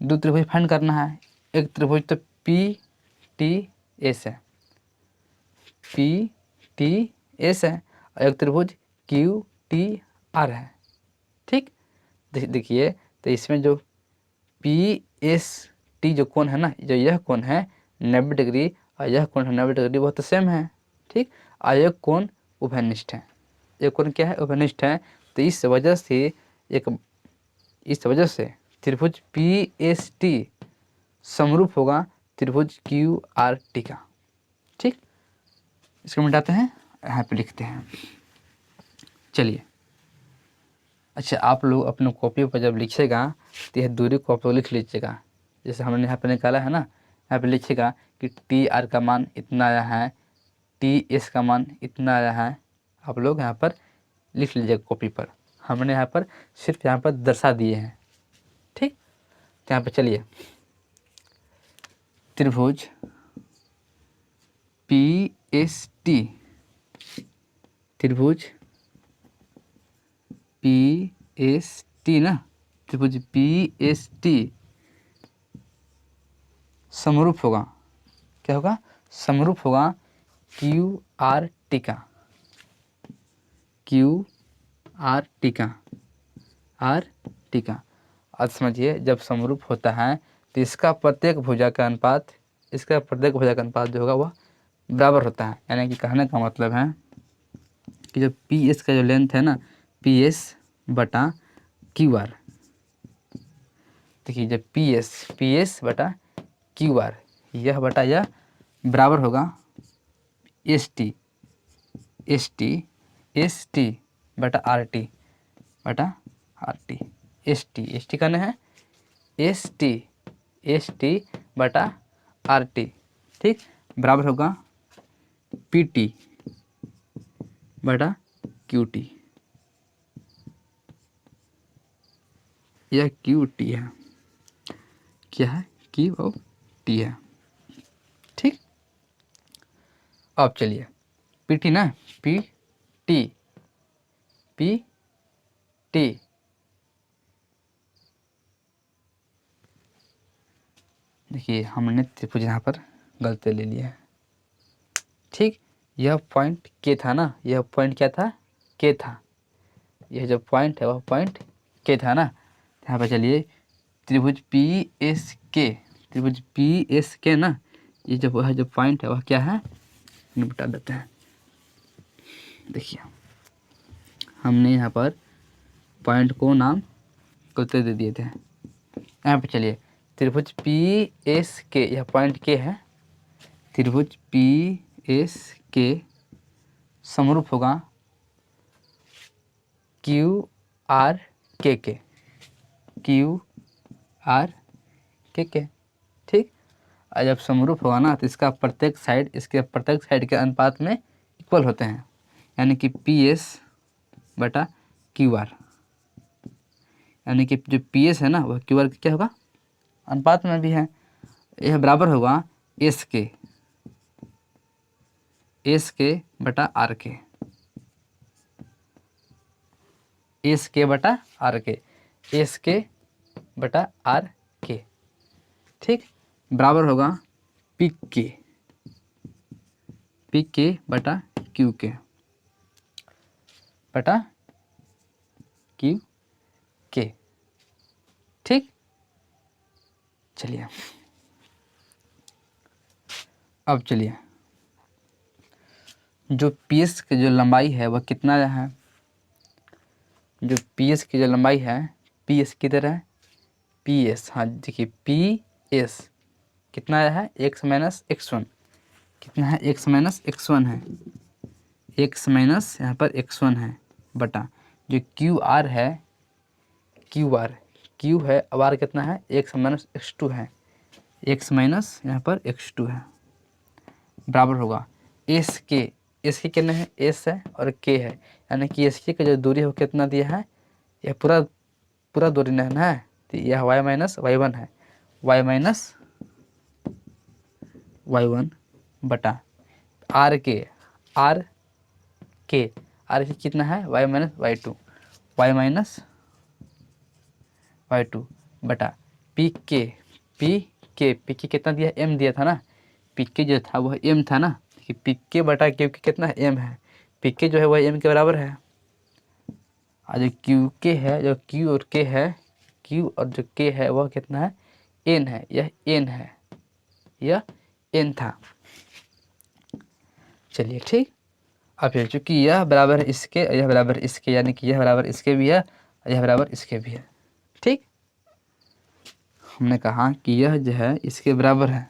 दो त्रिभुज फाइंड करना है, एक त्रिभुज तो PTS है, PTS है, और एक त्रिभुज QTR है, ठीक। देखिए, तो इसमें जो PST जो कोण है ना, जो यह कोण है 90 डिग्री और यह कोण है 90 डिग्री, वो तो सेम है, ठीक। और यह कोण उभयनिष्ठ है, यह कोण क्या है, उभयनिष्ठ है। तो इस वजह से त्रिभुज PST समरूप होगा त्रिभुज QRT का, ठीक। इसको मिटाते हैं, यहाँ पे लिखते हैं। चलिए, अच्छा, आप लोग अपने कॉपी पर जब लिखिएगा तो यह दूरी को आप लोग लिख लीजिएगा, जैसे हमने यहाँ पे निकाला है ना, यहाँ पे लिखिएगा कि TR का मान इतना आया है, TS का मान इतना आया है। आप लोग यहाँ पर लिख लीजिएगा कॉपी पर, हमने यहाँ पर सिर्फ यहाँ पर दर्शा दिए हैं, ठीक। तो यहाँ पर चलिए, त्रिभुज PST, त्रिभुज PST ना, त्रिभुज PST समरूप होगा, क्या होगा, समरूप होगा QRT का, QRT का, RT का। अब समझिए, जब समरूप होता है तो इसका प्रत्येक भुजा का अनुपात, जो होगा वह बराबर होता है। यानी कि कहने का मतलब है कि जो PS का जो लेंथ है ना, PS बटा QR, देखिए जब PS बटा QR, यह बटा यह बराबर होगा ST बटा RT ST कहने हैं ST बटा RT, ठीक, बराबर होगा PT बटा QT। यह QT है, क्या है, QT है, ठीक। अब चलिए, PT ना, PT देखिए, हमने त्रिभुज यहाँ पर गलती ले लिया है, ठीक। यह पॉइंट K था ना, यह पॉइंट क्या था, K था, यह जो पॉइंट है वह पॉइंट K था ना। यहाँ पर चलिए, त्रिभुज PSK ना, ये जो वह जो पॉइंट है वह क्या है, निपटा देते हैं। देखिए, हमने यहाँ पर पॉइंट को नाम गलती दे दिए थे। यहाँ पे चलिए, त्रिभुज PSK, यह पॉइंट K है, त्रिभुज PSK समरूप होगा QRK के, ठीक। और जब समरूप होगा ना तो इसके प्रत्येक साइड के अनुपात में इक्वल होते हैं, यानी कि PS बटा QR, यानी कि जो PS है ना वह QR क्या होगा, अनुपात में भी है, यह बराबर होगा SK एस के बटा आर के, एस के बटा आर के, एस के बटा आर के, ठीक, बराबर होगा पी के बटा क्यू के बटा क्यू के, ठीक। चलिए अब चलिए, जो पी एस की जो लंबाई है वह कितना है, जो पी एस की जो लंबाई है, पी एस किधर है, पी एस, हाँ देखिए पी एस कितना है, एक्स माइनस एक्स वन, कितना है, एक्स माइनस एक्स वन है, एक्स माइनस यहाँ पर एक्स वन है, बटा जो क्यू आर है, क्यू आर, क्यू है, अब आर कितना है, एक्स माइनस एक्स टू है, एक्स माइनस यहाँ पर एक्स टू है, बराबर होगा एस के, एस के कितने है, एस है और के है, यानी कि एस के का जो दूरी है वो कितना दिया है, यह पूरा पूरा दूरी नहीं है, तो यह वाई माइनस वाई वन है, वाई माइनस वाई वन बटा r k, r k, r k कितना है, y minus y two, y minus y two बटा पी के, पी के कितना दिया, एम दिया था ना, पी के जो था वह एम था ना, कि पी के बटा क्यू के कितना है, एम है, पी के जो है वह एम के बराबर है, और जो क्यू के है, जो क्यू और के है, क्यू और जो के है वह कितना है, एन है, यह एन है, यह एन था। चलिए ठीक, अब फिर चूंकि यह बराबर है इसके, यह बराबर इसके, यानी कि यह बराबर इसके भी है, यह बराबर इसके भी है, ठीक, हमने कहा कि यह जो है इसके बराबर है,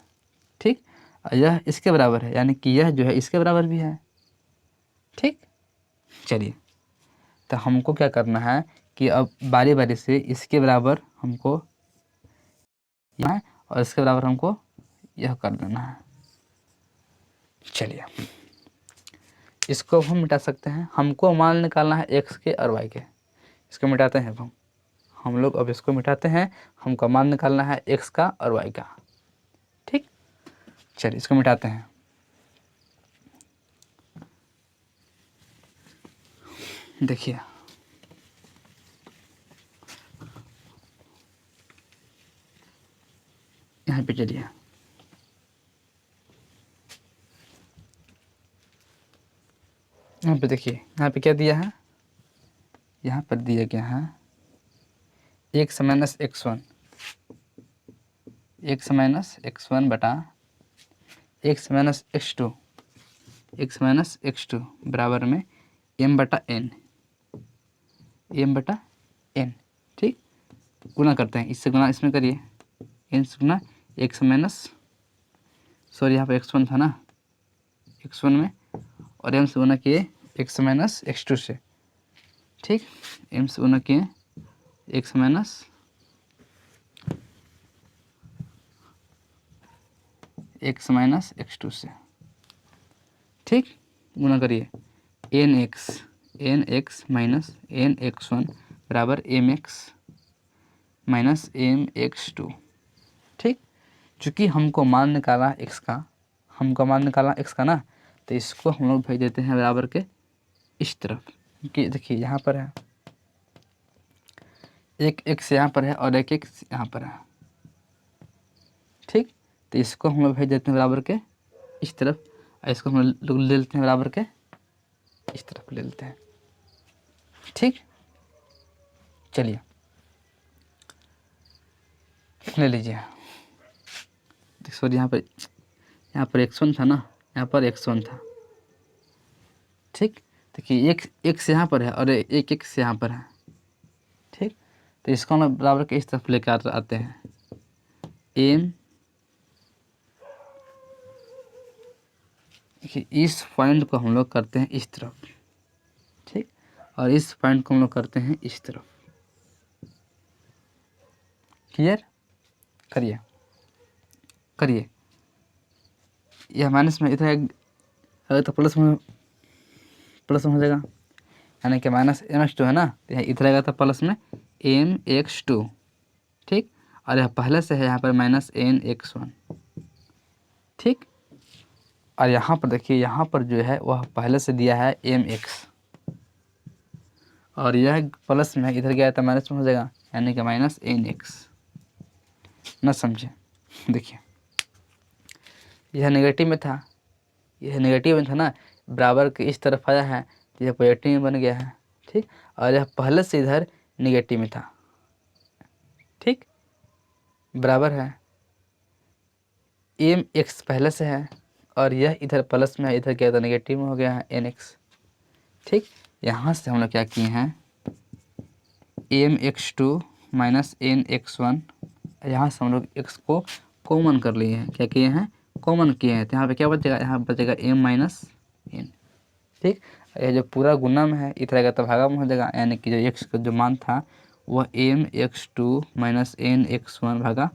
ठीक, और यह इसके बराबर है, यानी कि यह जो है इसके बराबर भी है, ठीक। चलिए, तो हमको क्या करना है कि अब बारी बारी से इसके बराबर हमको यह और इसके बराबर हमको यह कर देना है। चलिए, इसको हम मिटा सकते हैं, हमको मान निकालना है एक्स के और वाई के, इसको मिटाते हैं हम लोग अब इसको मिटाते हैं, हमको मान निकालना है एक्स का और वाई का, ठीक। चलिए इसको मिटाते हैं, देखिए यहाँ पे, चलिए यहाँ पे देखिए, यहाँ पे क्या दिया है, यहाँ पर दिया गया है x minus x one, x minus x one बटा x minus x two, x minus x two बराबर में एम बटा एन, एम बटा एन, ठीक, गुना करते हैं, इससे गुना इसमें करिए, एन से गुना एक्स माइनस, सॉरी यहाँ पर एक्स वन था ना, एक्स वन में, और एम से गुना किए एक्स माइनस एक्स टू से, ठीक, एम से गुना किए x minus x minus x two से, ठीक, गुना करिए n x minus n x one बराबर m x minus m x two, ठीक। चूँकि हमको मान निकाला एक्स का, हमको मान निकाला एक्स का ना, तो इसको हम लोग भेज देते हैं बराबर के इस तरफ, क्योंकि देखिए यहाँ पर है एक एक्स यहाँ पर है और एक एक्स यहाँ पर है, ठीक, तो इसको हम लोग भेज देते हैं बराबर के इस तरफ, और इसको हम लोग ले लेते हैं बराबर के इस तरफ ले लेते हैं, ठीक। चलिए ले लीजिए, सॉरी यहाँ पर एक्स वन था ना, यहाँ पर एक्स वन था, ठीक, देखिए एक एक्स यहाँ पर है और एक एक्स यहाँ पर है, ठीक, तो इसको हम बराबर के इस तरफ लेकर आते हैं, एम, देखिए इस पॉइंट को हम लोग करते हैं इस तरफ, ठीक, और इस पॉइंट को हम लोग करते हैं इस तरफ, क्लियर, करिए करिए, यह माइनस में इधर अगर तो प्लस में हो जाएगा, यानी कि माइनस एम एक्स टू है ना, तो यहाँ इधर आएगा तो प्लस में एम एक्स टू, ठीक, और यह पहले से है यहाँ पर माइनस एन एक्स वन, ठीक। और यहाँ पर देखिए, यहाँ पर जो है वह पहले से दिया है mx, और यह प्लस में है, इधर गया तो माइनस में हो जाएगा, यानी कि माइनस nx। न समझे, देखिए यह नेगेटिव में था, यह नेगेटिव में था ना, बराबर के इस तरफ आया है तो यह पॉजिटिव में बन गया है, ठीक। और यह पहले से इधर नेगेटिव में था, ठीक, बराबर है mx पहले से है, और यह इधर प्लस में है, इधर क्या था नेगेटिव में हो गया है nx, ठीक। यहाँ से हम लोग क्या किए हैं, mx2 माइनस nx1, यहाँ से हम लोग x को कॉमन कर लिए हैं, क्या किए हैं, कॉमन किए हैं, तो यहाँ पे क्या बचेगा, यहाँ बचेगा m माइनस n, ठीक। यह जो पूरा गुणा है इधर आएगा तो भागा में हो जाएगा, यानी कि जो x का जो मान था वह mx2 माइनस nx1 भागा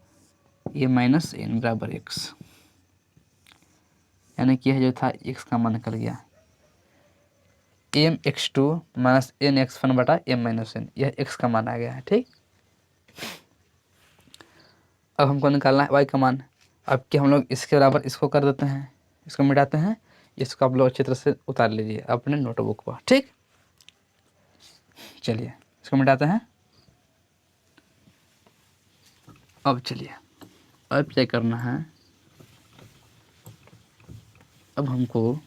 m माइनस n बराबर x, यानी कि यह जो था x का मान निकल गया, mx2 माइनस nx1 बटा m माइनस n, यह x का मान आ गया है, ठीक। अब हमको निकालना है y का मान। अब कि हम लोग इसके बराबर इसको कर देते हैं, इसको मिटाते हैं, इसको आप लोग अच्छी तरह से उतार लीजिए अपने नोटबुक पर, ठीक। चलिए इसको मिटाते हैं। अब चलिए, अब क्या करना है, अब हमको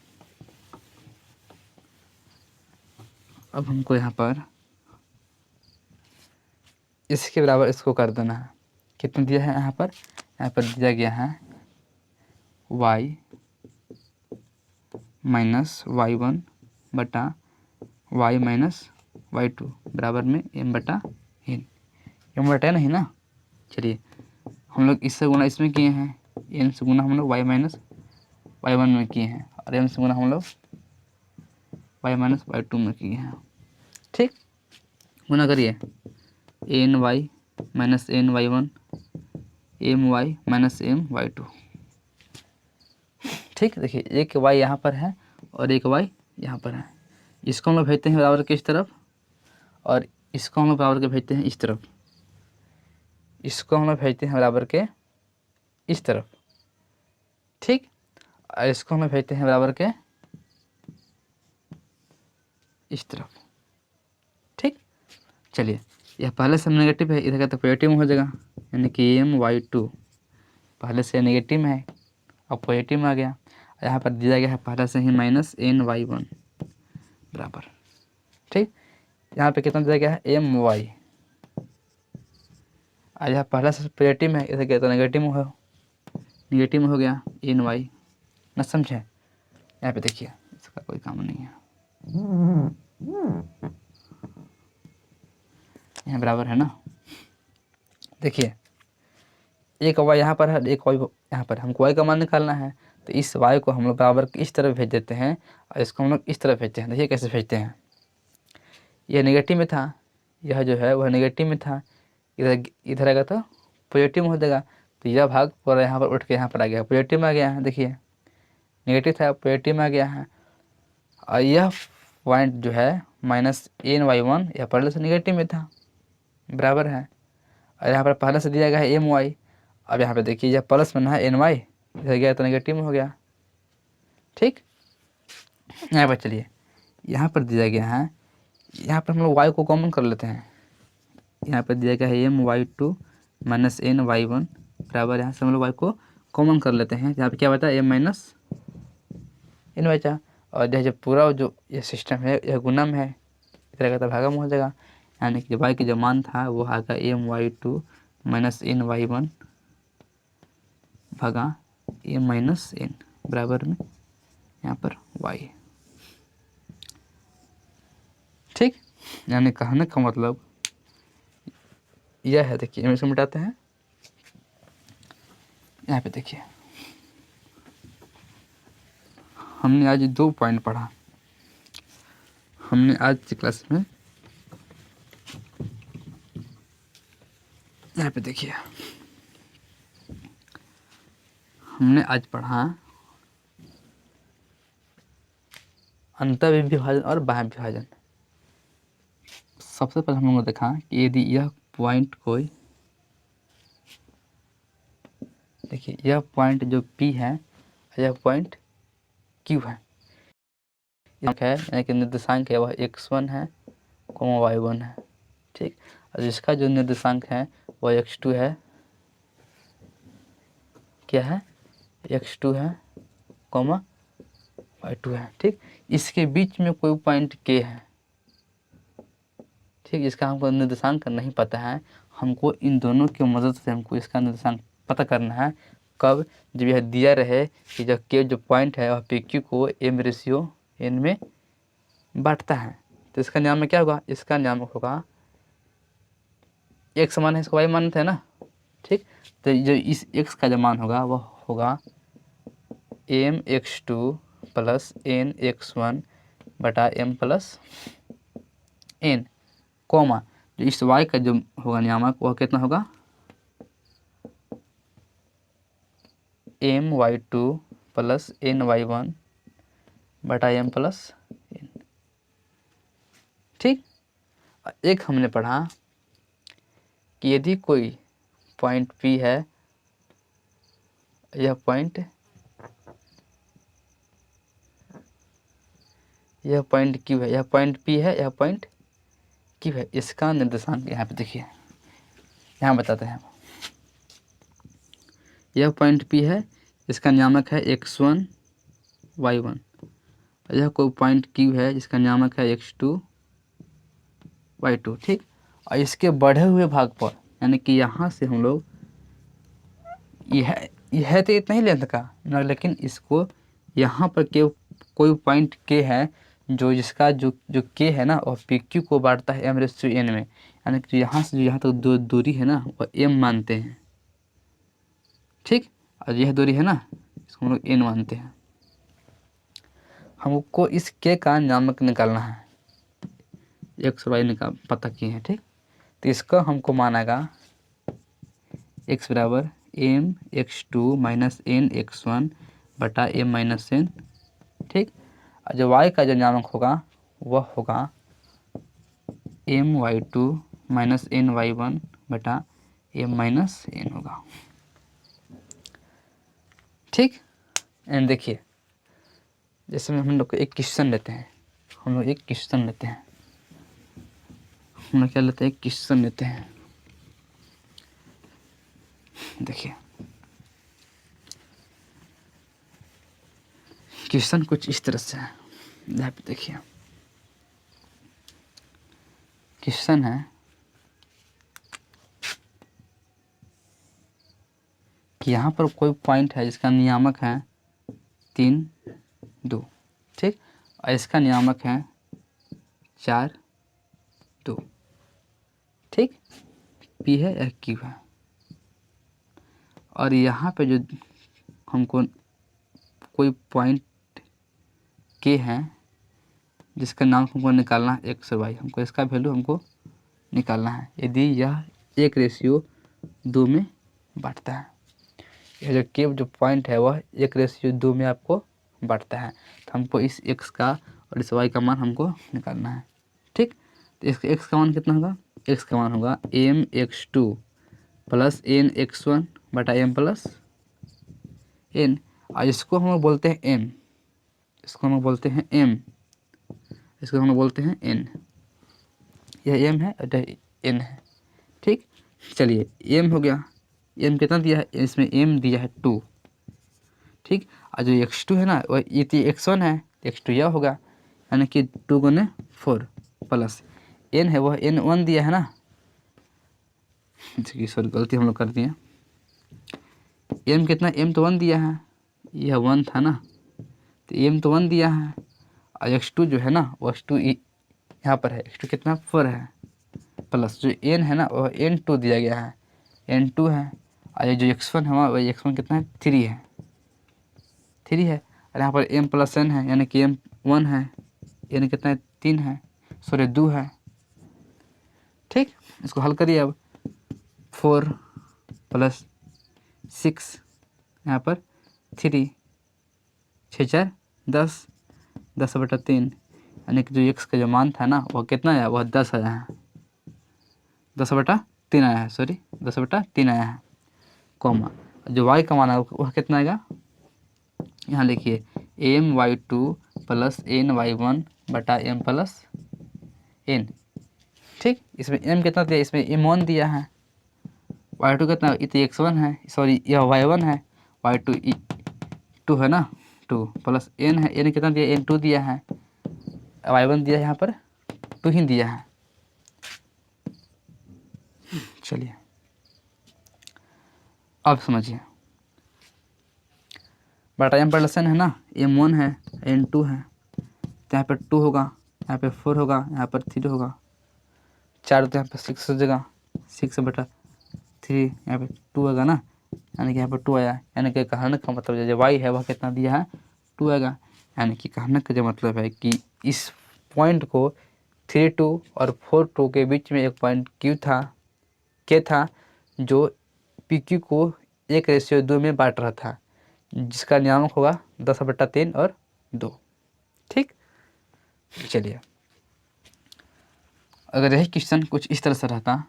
यहाँ पर इसके बराबर इसको कर देना है। कितना दिया है यहाँ पर दिया गया है y माइनस y1 बटा y माइनस y2 बराबर में m बटा n नहीं ना। चलिए हम लोग इससे गुना इसमें किए हैं, n से गुना हम लोग y माइनस y1 में किए हैं, और m से गुना हम लोग y माइनस y2 में किए हैं, ठीक। गुना करिए, n y minus n y one, m y minus m y two, ठीक। देखिए एक y यहाँ पर है और एक y यहाँ पर है, इसको हम लोग भेजते हैं बराबर के इस तरफ, और इसको हम लोग बराबर के भेजते हैं इस तरफ, इसको हम लोग भेजते हैं बराबर के इस तरफ, ठीक। और इसको हम लोग भेजते हैं बराबर के इस तरफ, ठीक। चलिए यह पहले से नेगेटिव है, इधर का तो पॉजिटिव में हो जाएगा, यानी कि एम वाई टू पहले से नेगेटिव में है, अब पॉजिटिव में आ गया। यहाँ पर दिया गया है पहले से ही माइनस एन वाई वन बराबर, ठीक। यहाँ पे कितना दिया गया है एम वाई, और यहाँ पहले से पॉजिटिव में है, इधर क्या तो नेगेटिव में हो गया एन वाई, ना समझे। यहाँ पे देखिए इसका कोई काम नहीं है, यहाँ बराबर है ना। देखिए एक y यहाँ पर है, एक y यहाँ पर, हमको y का मान निकालना है, तो इस y को हम लोग बराबर इस तरफ भेज देते हैं, और इसको हम लोग इस तरफ भेजते हैं। देखिए कैसे भेजते हैं, यह नेगेटिव में था, यह जो है वह नेगेटिव में था, इधर आएगा तो पॉजिटिव में हो जाएगा, तो यह भाग पूरा यहाँ पर उठ के यहाँ पर आ गया, पॉजिटिव में आ गया है। देखिए नेगेटिव था पॉजिटिव में आ गया है, और यह पॉइंट जो है माइनस एन वाई वन, यह पहले से नेगेटिव में था, बराबर है। और यहाँ पर पहले से दिया गया है एम वाई, अब यहाँ पे देखिए यह प्लस में है एन वाई, इधर गया तो नेगेटिव में हो गया, ठीक। यहाँ पर चलिए यहाँ पर दिया गया है, यहाँ पर हम लोग y को कॉमन कर लेते हैं, यहाँ पर दिया गया है m y two minus n y one बराबर, यहाँ से हम लोग y को कॉमन कर लेते हैं, यहाँ पे क्या बचा एम माइनस एन बचा, और यह जो पूरा जो यह सिस्टम है यह गुना में है, इधर का तो भागा में हो जाएगा, यानी कि y की जो मान था वो आएगा m y two minus n y one भागा एम माइनस एन बराबर में यहाँ पर y, ठीक। यानी कहने का मतलब यह है। देखिए हम इसको मिटाते हैं, यहाँ पे देखिए हमने आज 2 पॉइंट पढ़ा, हमने आज की क्लास में, यहाँ पे देखिए हमने आज पढ़ा अंतःविभाजन और बाह्य विभाजन। सबसे पहले हम लोगों ने देखा कि यदि यह पॉइंट कोई, देखिए यह पॉइंट जो P है, यह पॉइंट क्यू है यानी कि निर्देशांक है वह x1 है y1 है। ठीक, और जिसका जो निर्देशांक है वह x2 है, क्या है, x2 है y2 है। ठीक, इसके बीच में कोई पॉइंट k है। ठीक, इसका हमको निर्देशांक नहीं पता है, हमको इन दोनों की मदद से हमको इसका निर्देशांक पता करना है। कब, जब यह दिया रहे कि जब के जो पॉइंट है वह पी क्यू को m/n में बांटता है, तो इसका नियामक क्या होगा, इसका नियामक होगा x मान है इसको y मानते हैं ना। ठीक, तो जो इस x का जो मान होगा वह होगा mx2 + nx1 बटा m + n, कोमा जो इस y का जो होगा नियामक वह कितना होगा my2 + ny1 बटा m + n। ठीक, एक हमने पढ़ा कि यदि कोई पॉइंट P है, यह पॉइंट Q है, यह पॉइंट P है, यह पॉइंट Q है, इसका निर्देशांक यहाँ पे देखिए, यहाँ बताते हैं। यह पॉइंट P है, इसका नियामक है x1 y1। यह कोई पॉइंट Q है जिसका नियामक है x2 y2। ठीक, और इसके बढ़े हुए भाग पर, यानी कि यहाँ से हम लोग यह तो इतना ही लेंथ का ना, लेकिन इसको यहाँ पर के कोई पॉइंट k है जो जिसका जो k है ना और पी क्यू को बांटता है m/n में, यानी कि यहाँ से जो यहाँ तक दूरी है ना वह m मानते हैं। ठीक, और यह दूरी है ना इसको हम लोग n मानते हैं। हमको इस k का नियामक निकालना है, x और y निकाल पता किए हैं। ठीक, तो इसका हमको मानेगा x बराबर mx2 - nx1 बटा m - n। ठीक, और जो y का जो नियामक होगा वह होगा my2 - ny1 बटा m - n होगा। ठीक, एंड देखिए, जैसे हम लोग एक क्वेश्चन लेते हैं, हम लोग क्या लेते हैं, क्वेश्चन लेते हैं। देखिए क्वेश्चन कुछ इस तरह से है, यहाँ पे देखिए क्वेश्चन है कि यहाँ पर कोई पॉइंट है जिसका नियामक है 3 2। ठीक, और इसका नियामक है 4 2। ठीक, P है या Q है, और यहाँ पे जो हमको कोई पॉइंट K है जिसका नाम हमको निकालना है x और y, हमको इसका वैल्यू हमको निकालना है। यदि यह 1:2 में बांटता है, यह जो K जो पॉइंट है वह 1:2 में आपको बांटता है, तो हमको इस x का और इस y का मान हमको निकालना है। ठीक, तो इसका x का मान कितना होगा, x का मान होगा mx2 + nx1 बटा m + n, और इसको हम लोग बोलते हैं m, इसको हम लोग बोलते हैं m, इसको हम लोग बोलते हैं n। यह m है और यह n है। ठीक, चलिए m हो गया, m कितना दिया है, इसमें m दिया है 2। ठीक, और जो x2 है ना वह ये तो x1 है, x2 यह होगा, यानी कि 2 × 4 प्लस n है वह n1 दिया है ना, देखिए सॉरी गलती हम लोग कर दिए, m कितना, m तो 1 दिया है, यह 1 था ना, तो m तो 1 दिया है, और x2 जो है ना वो x2 यहाँ पर है, x2 कितना 4 है, प्लस जो n है ना वह n2 दिया गया है, n2 है, और ये जो x1 है वह x1 कितना है 3 है, 3 है, और यहाँ पर m + n है, यानी कि m 1 है, n कितना है 3 है, सॉरी 2 है। ठीक, इसको हल करिए अब, 4 + 6 यहाँ पर 3, 6 4 10, 10/3, यानी कि जो x का जो मान था ना वह कितना आया, वह 10 आया है, 10/3 आया है, सॉरी 10/3 आया है, कोमा जो y का मान है वह कितना आएगा, यहाँ लिखिए m y two plus n y one बटा एम प्लस एन। ठीक, इसमें एम कितना दिया, इसमें एम वन दिया है, वाई टू कितना, ये तो एक्स वन है, सॉरी यह वाई वन है, वाई टू टू है ना, टू प्लस एन है, एन कितना दिया, एन टू दिया है, वाई वन दिया है, यहाँ पर टू ही दिया है। चलिए अब समझिए, बटा एम प्लस एन है ना, एम वन है, एन टू है, तो यहाँ पर टू होगा, यहाँ पे फोर होगा, यहाँ पर थ्री होगा, चार तो यहाँ पर सिक्स हो जाएगा, सिक्स बटा थ्री, यहाँ पे टू आएगा ना, यानी कि यहाँ पर टू आया, यानी कि कहने का मतलब जो वाई है वह कितना दिया है, टू आएगा। यानी कि कहने का जो मतलब है कि इस पॉइंट को 3,2 और 4,2 के बीच में एक पॉइंट क्यू था, के था, जो पी क्यू को 1:2 में बांट रहा था, जिसका नियामक होगा 10/3 और 2। ठीक, चलिए अगर यही क्वेश्चन कुछ इस तरह से रहता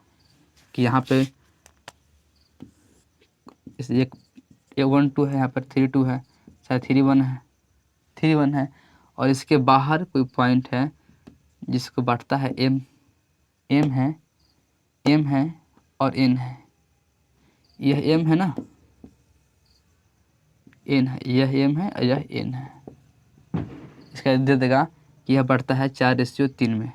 कि यहाँ पे इस एक 1 2 है, यहाँ पर 3 2 है, शायद 3 1 है, और इसके बाहर कोई पॉइंट है जिसको बांटता है एम है और एन है, यह एम है ना, एन है, यह एम है और यह एन है। इसका दे देगा कि यह बढ़ता है 4:3 में।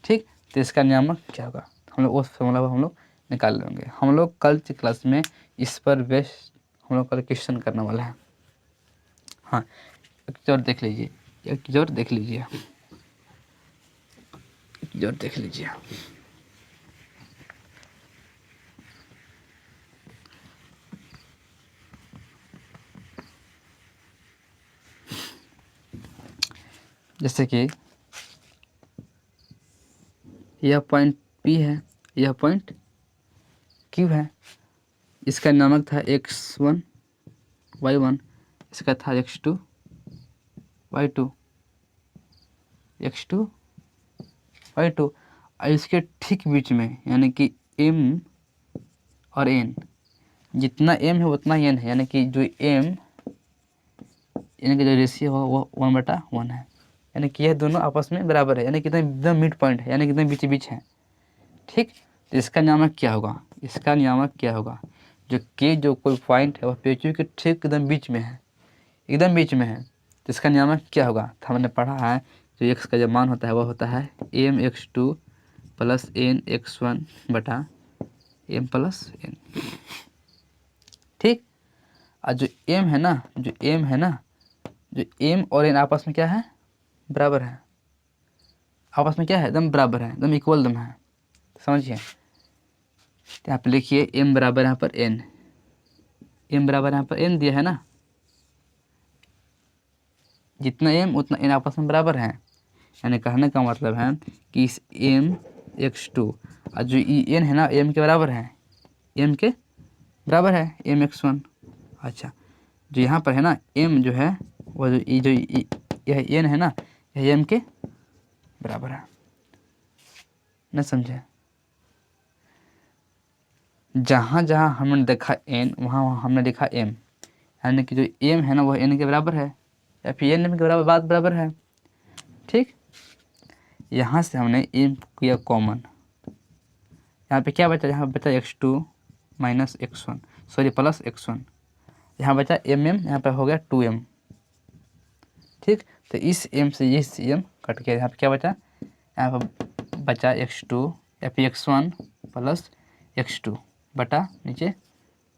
ठीक, तो इसका नियामक क्या होगा, हम लोग उस फॉर्मूला हम लोग निकाल लेंगे। हम लोग कल की क्लास में इस पर बेस हम लोग कल क्वेश्चन करने वाला है। हाँ, एक चीज़ और देख लीजिए, देख लीजिए जैसे कि यह पॉइंट P है, यह पॉइंट Q है, इसका नामक था x1 y1, इसका था x2 y2 और इसके ठीक बीच में यानी कि m और n, जितना m है उतना n है, यानी कि जो m यानी कि जो रेशियो है वो 1/1 है, यानी कि यह दोनों आपस में बराबर है, यानी कि एकदम मिड पॉइंट है, यानी कि एकदम बीच है। ठीक, तो इसका नियामक क्या होगा, जो के जो कोई पॉइंट है वह PQ के ठीक एकदम बीच में है, तो इसका नियामक क्या होगा, तो हमने पढ़ा है जो x का जो मान होता है वह होता है mx2 प्लस nx1 बटा m प्लस n। ठीक, और जो m है ना, जो m और n आपस में क्या है, बराबर है, आपस में क्या है, एकदम बराबर है, एकदम इक्वल दम है, समझिए। तो यहाँ पे लिखिए m बराबर यहाँ पर n, दिया है ना, जितना m उतना n आपस में बराबर है, यानी कहने का मतलब है कि इस mx2 और जो n है ना m के बराबर है, mx1। अच्छा, जो यहाँ पर है ना m जो है वो जो यह n है ना, यह m के बराबर है, न समझे। जहाँ जहाँ हमने देखा n वहाँ हमने देखा m, यानी कि जो m है ना वह n के बराबर है या फिर n के बराबर है। ठीक, यहाँ से हमने m किया कॉमन, यहाँ पे क्या बचा, यहाँ बचा x2 minus x1 sorry plus x1, यहाँ बचा mm, यहाँ पे हो गया 2m। ठीक, तो इस m से इस m कट गया, यहाँ पे क्या बचा, यहाँ पर बचा x2 या फिर x1 प्लस x2 बटा नीचे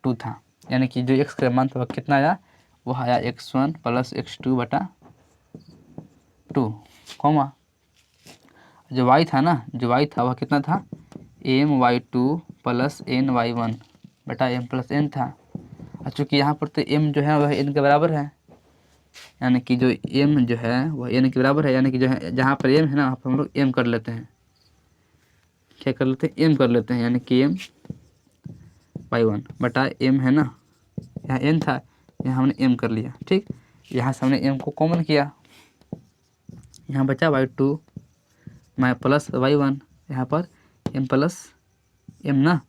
2 था, यानी कि जो x का मान था वह कितना आया, वह आया x1 प्लस x2 बटा 2, कॉमा जो y था ना, वह कितना था, my2 प्लस ny1 बटा m प्लस n था। और चूँकि यहाँ पर तो m जो है वह n के बराबर है, यानी कि जो m जो है वह n के बराबर है, यानी कि जो है जहाँ पर m है ना वहाँ पर हम लोग m कर लेते हैं, क्या कर लेते हैं, m कर लेते हैं, यानी कि my1 बटा m है ना, यहाँ n था, यहाँ हमने m कर लिया। ठीक, यहाँ से हमने m को कॉमन किया, यहाँ बचा y2 प्लस y1, यहाँ पर m प्लस m ना,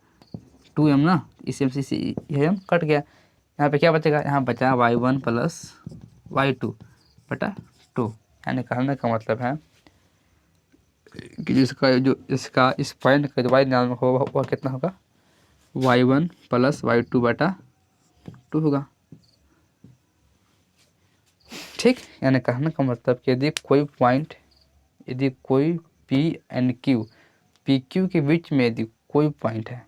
2m ना, इस m से यह m कट गया, यहाँ पे क्या बचेगा, यहाँ बचा y1 प्लस y2/2। यानी कहने का मतलब है कि इसका इस पॉइंट का जो y निर्णायक होगा वह कितना होगा, y1 + y2/2 होगा। ठीक, यानी कहने का मतलब कि यदि कोई P एंड Q, PQ के बीच में यदि कोई पॉइंट है,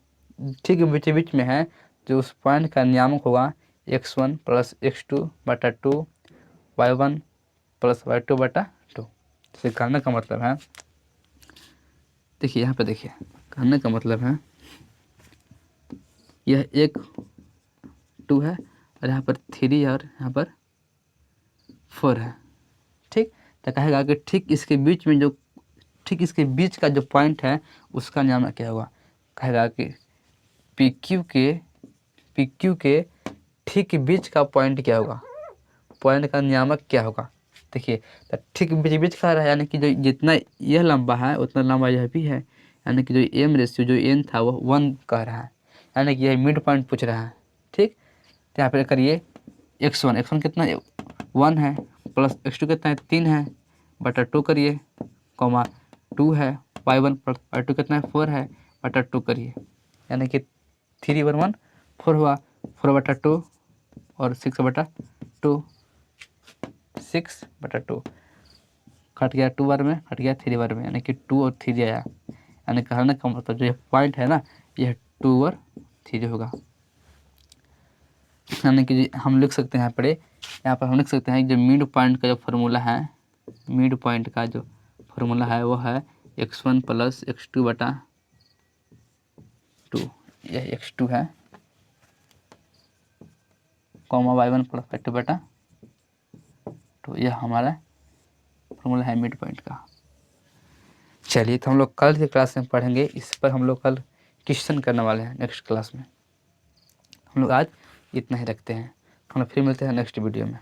ठीक बीच में है, जो उस पॉइंट का नियामक होगा x1 + x2/2 y1 + y2/2। इसे कहने का मतलब है, देखिए यहाँ पे देखिए, कहने का मतलब है यह एक 2 है और यहाँ पर 3 और यहाँ पर 4 है। ठीक, तो कहेगा कि ठीक इसके बीच का जो पॉइंट है उसका नियामक क्या होगा। कहेगा कि PQ के ठीक बीच का पॉइंट क्या होगा, पॉइंट का नियामक क्या होगा। देखिए, तो ठीक बीच का रहा है, यानी कि जो जितना यह लंबा है उतना लंबा यह भी है, यानी कि जो m रेशियो जो n था वह 1 कह रहा है, यानी कि यह मिड पॉइंट पूछ रहा है। ठीक, तो यहाँ पर करिए x1 कितना 1 है, प्लस x2 कितना है 3 है, बटा 2 करिए, कॉमा 2 है, y1 + y2 कितना है 4 है, बटा 2 करिए, यानी कि 3 × 1 4 हुआ, 4/2 और 6/2, 6/2 कट गया, 2 बार में कट गया, 3 बार में, यानी कि 2 और 3 आया। यानी कहने का मतलब जो पॉइंट है ना, यह 2 और 3 होगा। यानी कि हम लिख सकते हैं यहाँ पर हम लिख सकते हैं जो मिड पॉइंट का जो फार्मूला है, मिड पॉइंट का जो फार्मूला है वो है x1 + x2/2, यह x2 है, कॉमा y1 + y2/2, यह हमारा फार्मूला है मिड पॉइंट का। चलिए, तो हम लोग कल की क्लास में पढ़ेंगे, इस पर हम लोग कल क्वेश्चन करने वाले हैं नेक्स्ट क्लास में। हम लोग आज इतना ही रखते हैं, हम लोग फिर मिलते हैं नेक्स्ट वीडियो में।